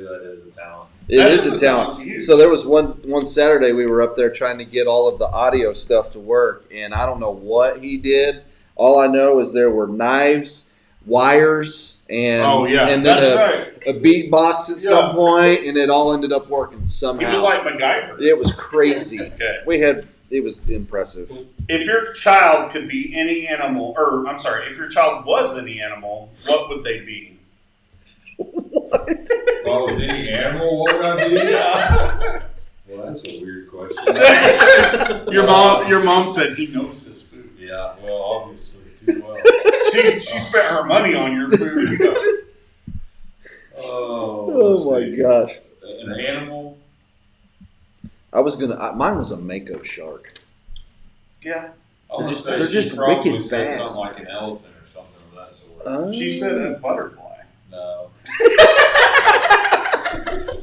that is a talent. It That is is a a talent. talent to you. So there was one Saturday we were up there trying to get all of the audio stuff to work, and I don't know what he did. All I know is there were knives, wires, and and then that's right. a beatbox at some point, and it all ended up working somehow. He was like MacGyver. It was crazy. Okay. It was impressive. If your child could be any animal, or I'm sorry, if your child was any animal, what would they be? What? If I was any animal, what would I be? Yeah. Well, that's a weird question. Your mom said he knows his food. Yeah, well, obviously too well. She spent her money on your food. Oh my gosh! An animal? I was mine was a mako shark. Yeah. I want to say they're she just probably wicked said fast. something like an elephant or something of that sort. She said a butterfly. No.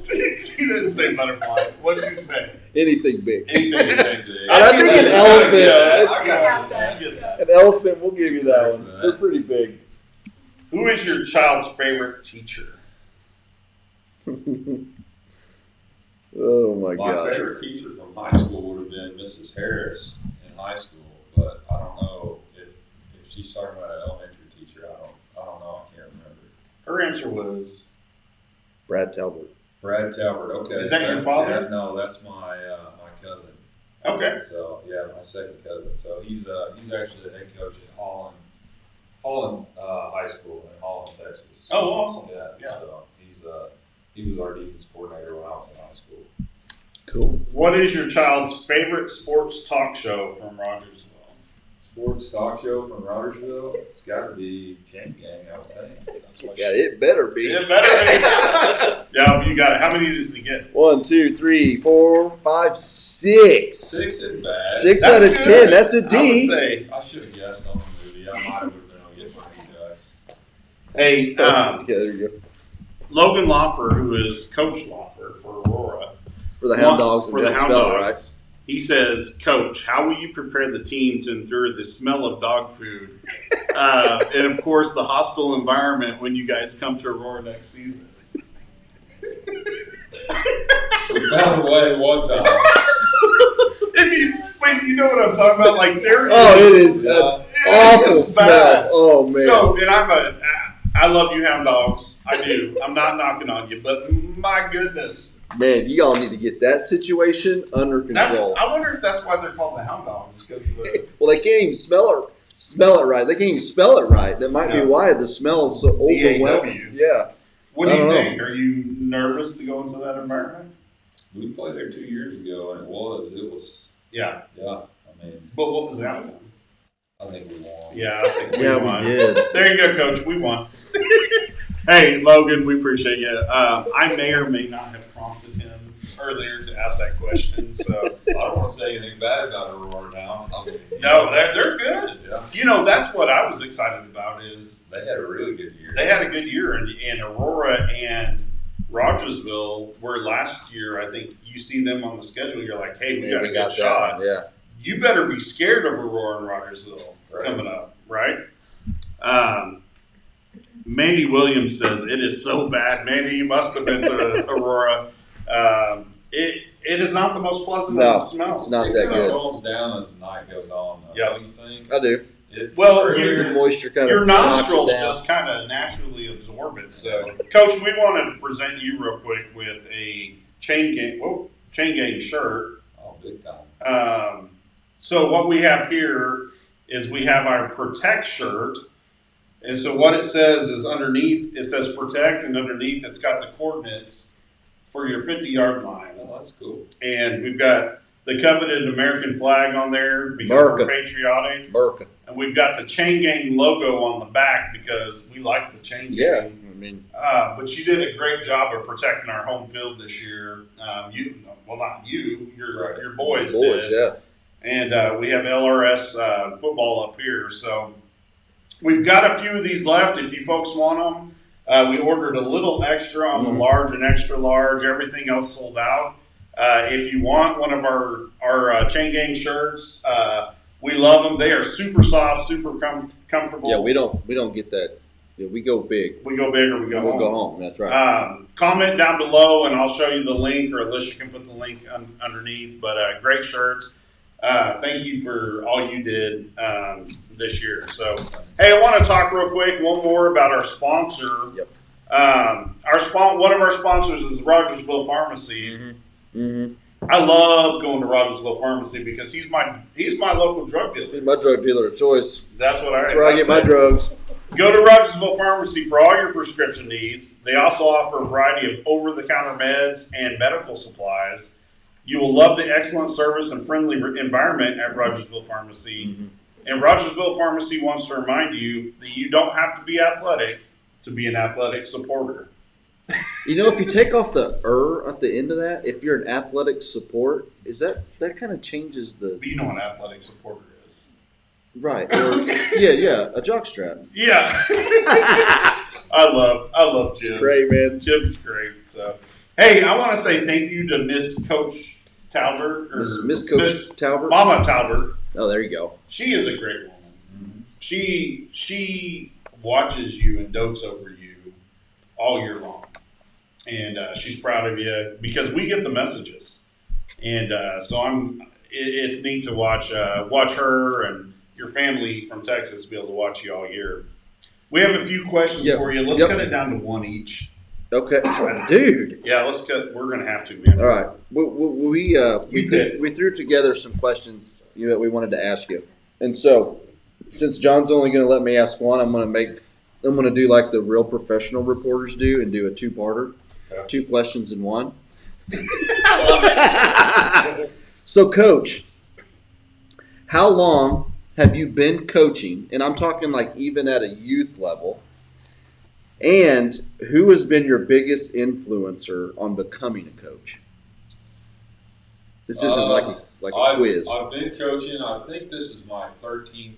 She didn't say butterfly. What did you say? Anything big. Anything big. And I think an elephant. I got that. I get that. An elephant, we'll give you that one. They're pretty big. Who is your child's favorite teacher? Oh my My gosh. favorite teacher from high school would have been Mrs. Harris in high school, but I don't know if she's talking about an elementary teacher. I don't know. I can't remember. Her answer was Brad Talburt. Brad Talburt. Okay. Is that your father? No, that's my cousin. okay. So yeah, my second cousin. So he's actually the head coach at Holland High School in Holland, Texas. Oh, awesome. Yeah. So he was our defense coordinator when I was in high school. Cool. What is your child's favorite sports talk show from Rogersville? Sports talk show from Rogersville. It's got to be Chain Gang, I would think. That's what Yeah, it better be. It better be. Yeah, you got it. How many does he get? 1, 2, 3, 4, 5, 6. 6 isn't bad. 6 That's out of good. 10. That's a I D. would say, I should have guessed on the movie. I might have been able to get one of you guys. hey, Yeah, there you go. Logan Lawfer, who is Coach Lawfer for Aurora, For the Hound Dogs, for the and Hound spell it Dogs, he says, Coach, how will you prepare the team to endure the smell of dog food? And of course, the hostile environment when you guys come to Aurora next season. We found a way one time. Wait, you know what I'm talking about? Like there. Oh, it is Yeah. an awful It's smell. bad. Oh, man. So, and I love you, Hound Dogs. I do. I'm not knocking on you, but my goodness, Man, you all need to get that situation under control. I wonder if that's why they're called the Hound Dogs because Well, they can't even smell it right. They can't even spell it right. That might be why the smell is so overwhelming. D-A-W. Yeah. What do I you don't know. think? Are you nervous to go into that environment? We played there 2 years ago, and it was, Yeah, I mean, but what was the outcome? I think we won. Yeah, I think we Yeah, won. we did. There you go, Coach. We won. Hey, Logan, we appreciate you. I may or may not have prompted him earlier to ask that question. So I don't want to say anything bad about Aurora now. I mean, no, they're good. Yeah. You know, that's what I was excited about is They had a really good year. they had a good year, and Aurora and Rogersville were last year. I think you see them on the schedule. You're like, hey, we got a good that shot. one, yeah. You better be scared of Aurora and Rogersville coming up, right? Mandy Williams says it is so bad. Mandy, you must have been to Aurora. It is not the most pleasant of smells. it's not It that good. calms down as the night goes on, though. Yeah. Don't you think? I do. Well, The moisture kind your of knocks it nostrils down. just kind of naturally absorb it. So, Coach, we wanted to present you real quick with a chain gang shirt. Oh, big time. So what we have here is we have our Protect shirt. And so what it says is underneath, it says Protect, and underneath it's got the coordinates for your 50-yard line. Oh, that's cool. And we've got the coveted American flag on there because America. we're patriotic. America. And we've got the Chain Gang logo on the back because we like the Chain Yeah. Gang. I mean, But you did a great job of protecting our home field this year. Not you, your boys did. yeah. And we have LRS football up here. So we've got a few of these left. If you folks want them, we ordered a little extra on the large and extra large. Everything else sold out. If you want one of our chain gang shirts, we love them. They are super soft, super comfortable. Yeah, we don't get that. Yeah, we go big. We go big or we go We'll home. go home. That's right. Comment down below, and I'll show you the link, or Alicia can put the link underneath. But great shirts. Thank you for all you did this year. So, hey, I want to talk real quick one more about our sponsor. Yep. One of our sponsors is Rogersville Pharmacy. Mm-hmm. I love going to Rogersville Pharmacy because he's my local drug dealer. He's my drug dealer of choice. That's where I get my drugs. Go to Rogersville Pharmacy for all your prescription needs. They also offer a variety of over-the-counter meds and medical supplies. You will love the excellent service and friendly environment at Rogersville Pharmacy. Mm-hmm. And Rogersville Pharmacy wants to remind you that you don't have to be athletic to be an athletic supporter. You know, if you take off the at the end of that, if you're an athletic support, is that kind of changes the But you know what an athletic supporter is. right? Or, yeah, a jockstrap. Yeah. I love Jim. It's great, man. Jim's great. So, hey, I want to say thank you to Miss Coach Talburt. Or Miss Coach Talburt? Mama Talburt. Oh, there you go. She is a great woman. Mm-hmm. She watches you and dotes over you all year long. And she's proud of you because we get the messages. And so it's neat to watch her and your family from Texas be able to watch you all year. We have a few questions for you. Let's cut it down to one each. Okay, dude. Yeah, let's cut. We're gonna have to, man. All right. We threw together some questions that we wanted to ask you, and so since John's only going to let me ask one, I'm going to do like the real professional reporters do and do a two-parter, 2 questions in one. I love it. So, Coach, how long have you been coaching? And I'm talking like even at a youth level. And who has been your biggest influencer on becoming a coach? This isn't like a quiz. I've been coaching. I think this is my 13th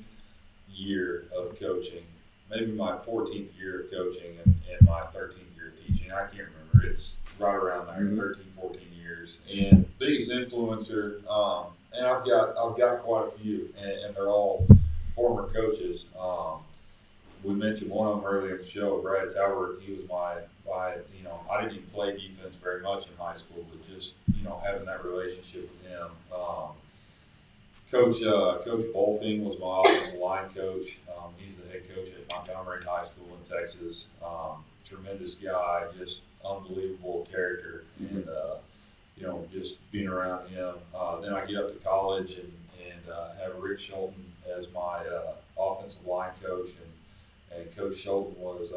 year of coaching, maybe my 14th year of coaching, and my 13th year of teaching. I can't remember. It's right around there, 13, 14 years. And biggest influencer, and I've got quite a few, and they're all former coaches. We mentioned one of them earlier in the show, Brad Talburt. He was my I didn't even play defense very much in high school, but just, having that relationship with him. Coach Bolfing was my offensive line coach. He's the head coach at Montgomery High School in Texas. Tremendous guy, just unbelievable character, and just being around him. Then I get up to college and have Rick Schulten as my offensive line coach, and Coach Schulten was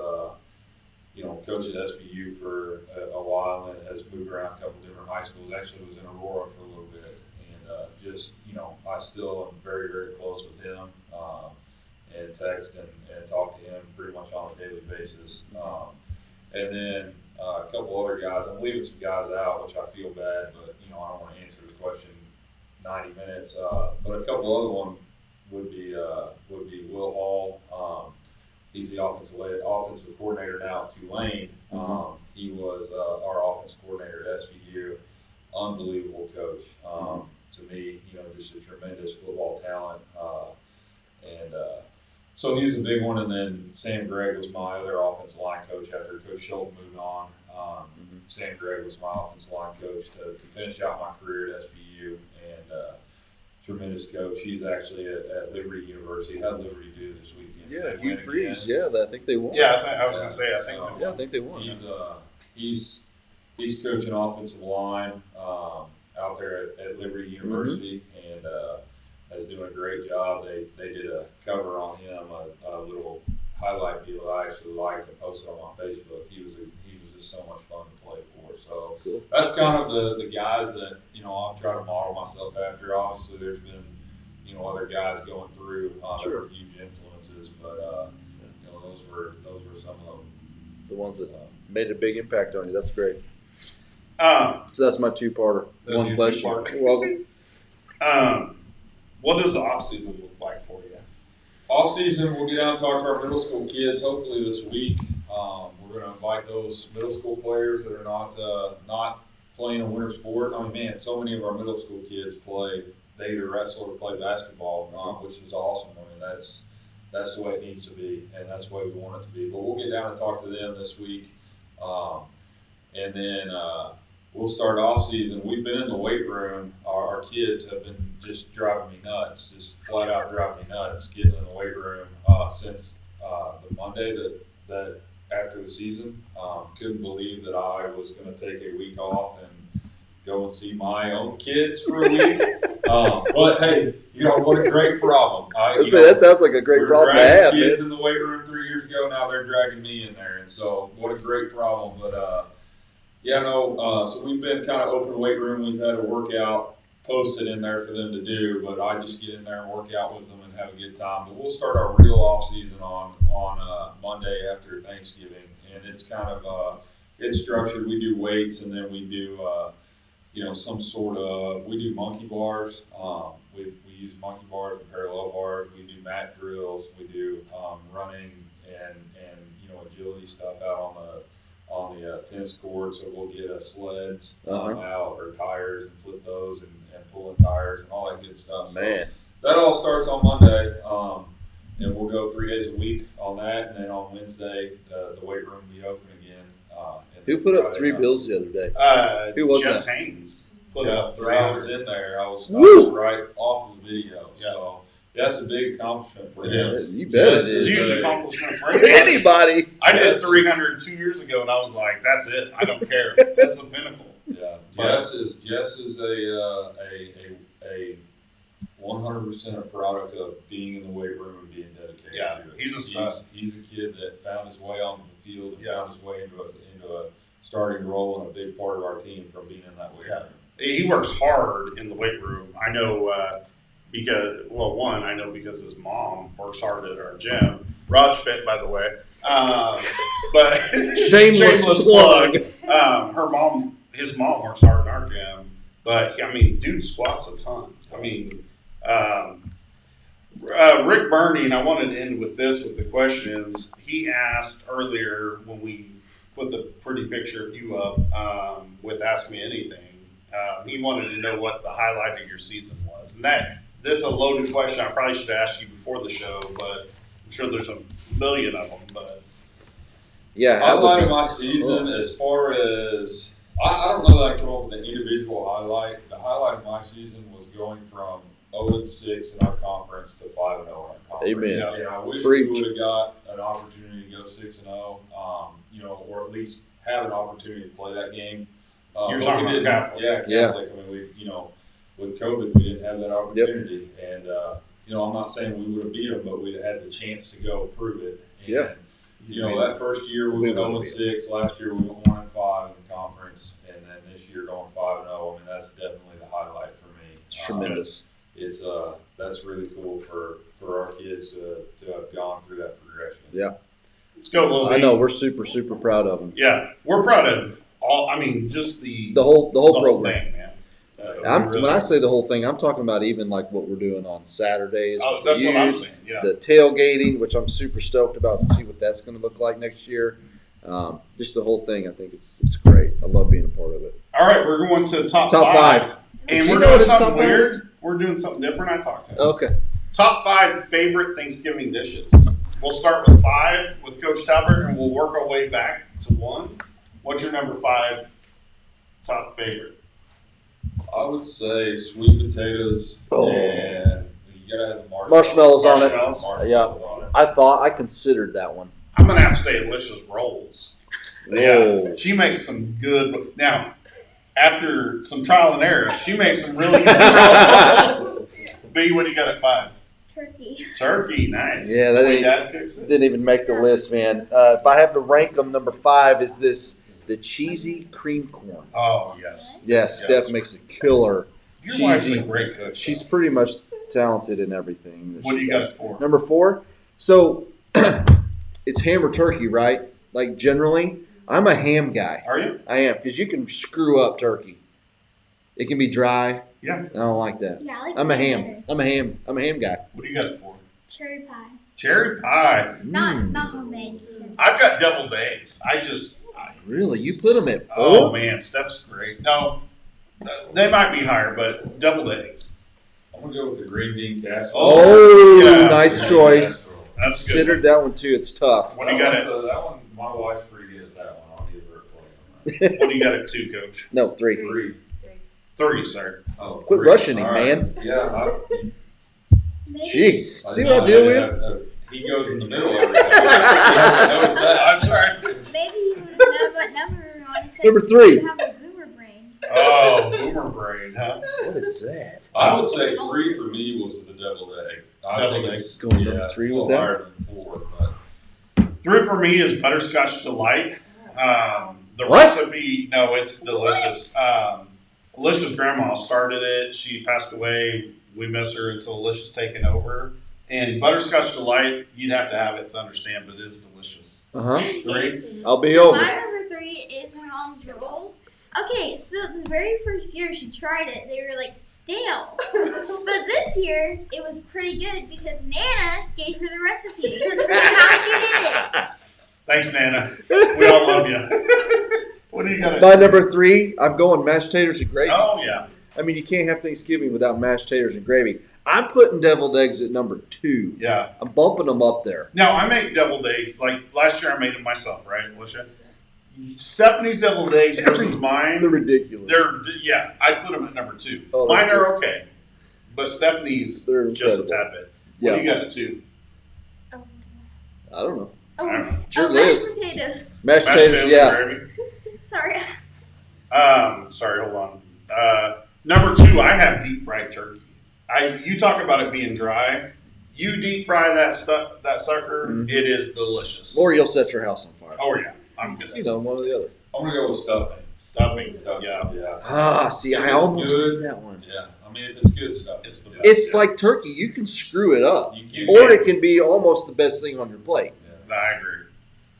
coach at SBU for a while and has moved around a couple different high schools. Actually was in Aurora for a little bit, and I still am very, very close with him, and text and talk to him pretty much on a daily basis. And then a couple other guys. I'm leaving some guys out, which I feel bad, but I don't want to answer the question 90 minutes. But a couple other ones would be Will Hall. He's the offensive coordinator now at Tulane. He was our offensive coordinator at SVU. Unbelievable coach. To me, just a tremendous football talent. So he was a big one. And then Sam Gregg was my other offensive line coach after Coach Schulten moved on. Sam Gregg was my offensive line coach to finish out my career at SVU. And tremendous coach. He's actually at Liberty University. How did Liberty do this weekend? Yeah, Hugh Freeze. Yeah, I think they won. Yeah, I was going to say, I think they won. He's coaching offensive line out there at Liberty University, and is doing a great job. They did a cover on him, a little highlight deal I actually liked and posted on my Facebook. He was just so much fun to play for. So cool. That's kind of the guys that I'm trying to model myself after. Obviously, there's been other guys going through that were huge influences, but those were some of them. The ones that made a big impact on you. That's great. So that's my two-parter. One question. You're welcome. What does the off season look like for you? Off season, we'll get out and talk to our middle school kids. Hopefully this week, we're going to invite those middle school players that are not playing a winter sport. I mean, man, so many of our middle school kids play. They either wrestle or play basketball, which is awesome. I mean, that's the way it needs to be, and that's the way we want it to be. But we'll get down and talk to them this week, and then we'll start off season. We've been in the weight room. Our kids have been just driving me nuts, just flat out driving me nuts, getting in the weight room since the Monday that after the season. Couldn't believe that I was going to take a week off and go and see my own kids for a week. But hey, what a great problem. That sounds like a great problem to have. Kids in the weight room 3 years ago. Now they're dragging me in there, and so what a great problem. But so we've been kind of open weight room. We've had a workout posted in there for them to do, but I just get in there and work out with them and have a good time. But we'll start our real off season on Monday after Thanksgiving, and it's kind of it's structured. We do weights, and then we do some sort of, we do monkey bars. We use monkey bars and parallel bars. We do mat drills. We do running and agility stuff out on the tennis court. So we'll get sleds out, or tires, and flip those and pull in tires and all that good stuff. Man. So that all starts on Monday, and we'll go 3 days a week on that. And then on Wednesday, the weight room will be open again. Who put up 3 bills the other day? Who was Jess that? Haynes put up 3. I was in there. I was right off of the video. Yeah. So that's a big accomplishment for him. You bet it It's a is. huge accomplishment for For anybody. I did 300 2 years ago, and I was like, "That's it. I don't care. That's the pinnacle." Yeah, But- Jess is a 100% a product of being in the weight room and being dedicated Yeah, to it. he's a stud. He's a kid that found his way onto the field and Yeah. found his way into a starting role and a big part of our team from being in that weight Yeah. room. He works hard in the weight room. I know because his mom works hard at our gym. Raj Fit, by the way. But Shameless plug. His mom works hard in our gym. But I mean, dude squats a ton. I mean, Rick Burning. I wanted to end with this with the questions he asked earlier when we put the pretty picture of you up with Ask Me Anything. He wanted to know what the highlight of your season was. And this is a loaded question. I probably should have asked you before the show, but I'm sure there's a million of them. But Yeah. Highlight of my season, as far as I don't know that I can come up with an individual highlight. The highlight of my season was going from 0-6 in our conference to 5-0 in our conference. Amen. And I wish Preach. we would have got an opportunity to go 6-0, or at least have an opportunity to play that game. You're but talking we about didn't. Catholic. Yeah, Catholic. I mean, with COVID, we didn't have that opportunity, and I'm not saying we would have beat them, but we'd have had the chance to go prove it. And, that first year we went 0-6. Last year we went 1-5 in the conference, and then this year going 5-0. I mean, that's definitely the highlight for me. It's tremendous. It's that's really cool for our kids to have gone through that progression. Yeah. let's go, Lil B. I know. We're super, super proud of them. Yeah, we're proud of all. I mean, just the whole program. thing, man. When I say the whole thing, I'm talking about even like what we're doing on Saturdays. Oh, with that's the what I'm youth, saying. Yeah. The tailgating, which I'm super stoked about to see what that's going to look like next year. Just the whole thing, I think it's great. I love being a part of it. All right, we're going to top Top five. And Does we're he know doing what his something top five weird. is? We're doing something different. I talked to him. Okay. Top 5 favorite Thanksgiving dishes. We'll start with 5 with Coach Talburt, and we'll work our way back to 1. What's your number 5 top favorite? I would say sweet potatoes, and you gotta have the Marshmallows on it. Marshmallows Yeah. on it. I considered that one. I'm going to have to say Alicia's rolls. Whoa. Yeah, she makes some good. Now, after some trial and error, she makes some really good rolls. B, what do you got at 5? Turkey. Turkey, nice. Yeah, that The way ain't- Dad cooks it. Didn't even make the list, man. If I have to rank them, number 5 is the cheesy cream corn. Oh, yes. Yes, Steph makes a killer. Your wife's cheesy. a great cook. She's pretty much talented in everything. that What do she you got does. it for? Number 4. So it's ham or turkey, right? Like generally, I'm a ham guy. Are you? I am, because you can screw up turkey. It can be dry. Yeah. I don't like that. Yeah, I like I'm a that ham. better. I'm a ham guy. What do you got it for? Cherry pie. Cherry pie. Not homemade. I've got deviled eggs. Really? You put them at 4? Oh man, Steph's great. No, they might be higher, but deviled eggs. I'm gonna go with the green bean casserole. Oh, yeah. nice choice. That's Considered good. that one too. It's tough. What do you got at? That one, my wife's pretty good at that one. I'll give her a play on that. What do you got at 2, Coach? No, 3. 3. 3 sir. Oh, Quit 3. rushing him, All right. man. Yeah, Jeez. See what I deal with? He goes in the middle every time. Notice that. I'm sorry. Maybe you would know what number you're on. Except Number 3. You have a boomer brain. Oh, boomer brain, huh? What is that? I would say 3 for me was the deviled egg. I Deviled think egg. it's Going number 3 it's a with little that? higher than 4, but 3 for me is butterscotch delight. The What? recipe, no, it's delicious. Alicia's grandma started it. She passed away. We miss her, and so Alicia's taken over. And butterscotch delight, you'd have to have it to understand, but it is delicious. 3. I'll be So over. my number 3 is my mom's rolls. Okay, so the very first year she tried it, they were like stale. But this year, it was pretty good because Nana gave her the recipe. How she did it. Thanks, Nana. We all love you. What do you got? My number 3, I'm going mashed taters and gravy. Oh, yeah. I mean, you can't have Thanksgiving without mashed taters and gravy. I'm putting deviled eggs at number 2. Yeah. I'm bumping them up there. Now, I make deviled eggs. Like last year, I made them myself, right, Alicia? Stephanie's deviled eggs versus mine. They're ridiculous. I put them at number 2. Oh, Mine they're are okay, but Stephanie's They're just a incredible. tad bit. Yeah. What do you got at 2? I don't know. Oh, I don't know. Sure, mashed Liz. potatoes. Mashed Mashed taters, potatoes yeah. and gravy? Sorry. Sorry, hold on. Number 2, I have deep fried turkey. You talk about it being dry. You deep fry that sucker, Mhm. it is delicious. Or you'll set your house on fire. Oh yeah, I'm good. You know, one or the other. I'm gonna go with stuffing. Stuffing, Yeah. Ah, see, If I it's almost good, did that one. Yeah. I mean, if it's good stuff, It's the best. It's yeah. like turkey. You can screw it up. You can. Or it can be almost the best thing on your plate. Yeah. I agree.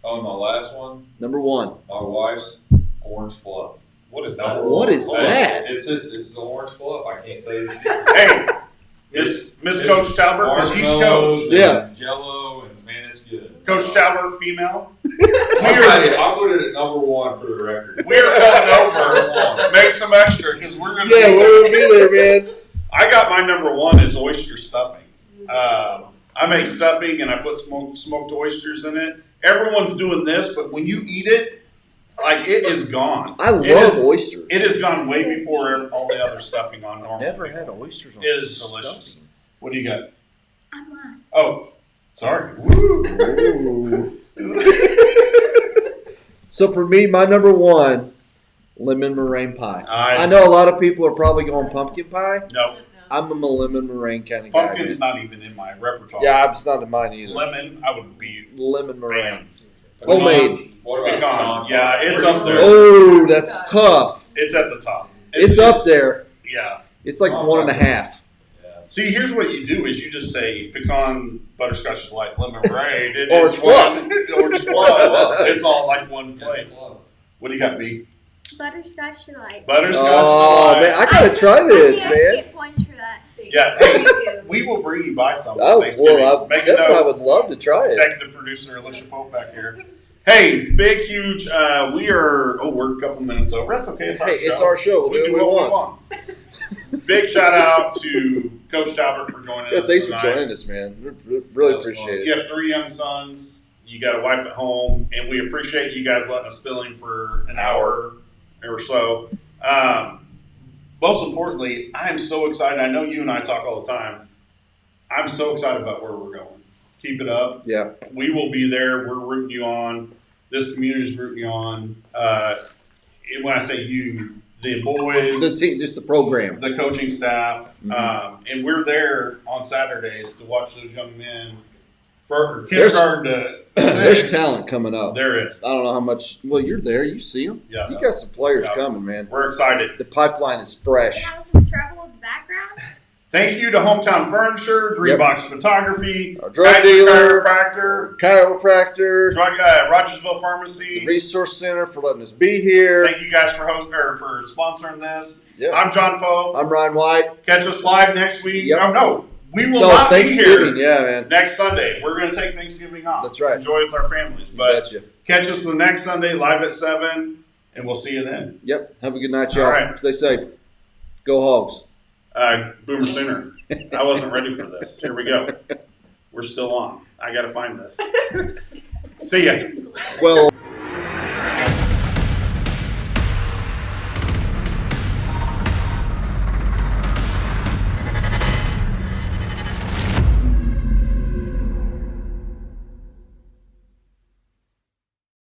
Oh, and my last one, Number 1. my wife's orange fluff. What is Number that? What is one. that? It's the orange fluff. I can't tell you the secret. Hey, Miss Coach Talburt, because she's coach. Marshmallows Yeah. and Jello, and man, it's good. Coach Talbert, female. I'll put it at number 1 for the record. We're coming over. Make some extra because we're gonna. Yeah, be we'll be there, man. I got my number 1 is oyster stuffing. I make stuffing and I put smoked oysters in it. Everyone's doing this, but when you eat it, like it is gone. I love oysters. It has gone way before all the other stuffing on normal. Never had oysters on It is delicious. stuffing. What do you got? I'm last. Oh, sorry. Woo. Ooh. So for me, my number 1, lemon meringue pie. I know a lot of people are probably going pumpkin pie. No, I'm a lemon meringue kind of guy. pumpkin's man. not even in my repertoire. Yeah, it's not in mine either. Lemon, I would be Lemon meringue. bam. Homemade. What about Pecan. pecan? Yeah, it's Where up you there. put it? Oh, that's tough. It's at the top. It's up there. Yeah. It's like 1.5. Yeah. See, here's what you do: is you just say pecan, butterscotch delight, lemon meringue, and Orange it's fluff. orange fluff. It's all like one plate. What do you got, B? Butterscotch delight. Butterscotch Oh, delight. man, I gotta try this, I think I man. get points for that. Yeah, hey, we will bring you by something. Oh, Thanksgiving. well, Make a I note. would love to try it. Executive producer Alicia Pope back here. Hey, big, huge. We're a couple minutes over. That's okay. It's our Hey, show. it's our show. We'll We do do what we what we want. want. Big shout out to Coach Talbert for joining Yeah, us thanks for tonight. joining us, man. Really That's appreciate it. You have 3 young sons. You got a wife at home, and we appreciate you guys letting us fill in for an hour or so. Most importantly, I am so excited. I know you and I talk all the time. I'm so excited about where we're going. Keep it up. Yeah. We will be there. We're rooting you on. This community is rooting you on. And when I say you, the boys, The team, just the program. the coaching staff, Mhm. and we're there on Saturdays to watch those young men for There's- kindergarten to There's 6. talent coming up. There is. I don't know how much. Well, you're there. You see them. Yeah. You got some players Yeah. coming, man. We're excited. The pipeline is fresh. Have some trouble with the background? Thank you to Hometown Furniture, Green Yep. Box Photography, Our drug Kaiser dealer, Chiropractor, chiropractor, Rogersville the Pharmacy. resource center for letting us be here. Thank you guys for sponsoring this. Yeah. I'm John Poe. I'm Ryan White. Catch us live next week. Yep. Oh no, We will No, not be Thanksgiving, here yeah, man. next Sunday. We're going to take Thanksgiving off. That's right. Enjoy with our families. But Betcha. catch us the next Sunday live at 7, and we'll see you then. Yep. Have a good night, y'all. All right. Stay safe. Go Hogs. Boomer Sooner. I wasn't ready for this. Here we go. We're still on. I got to find this. See ya. Well.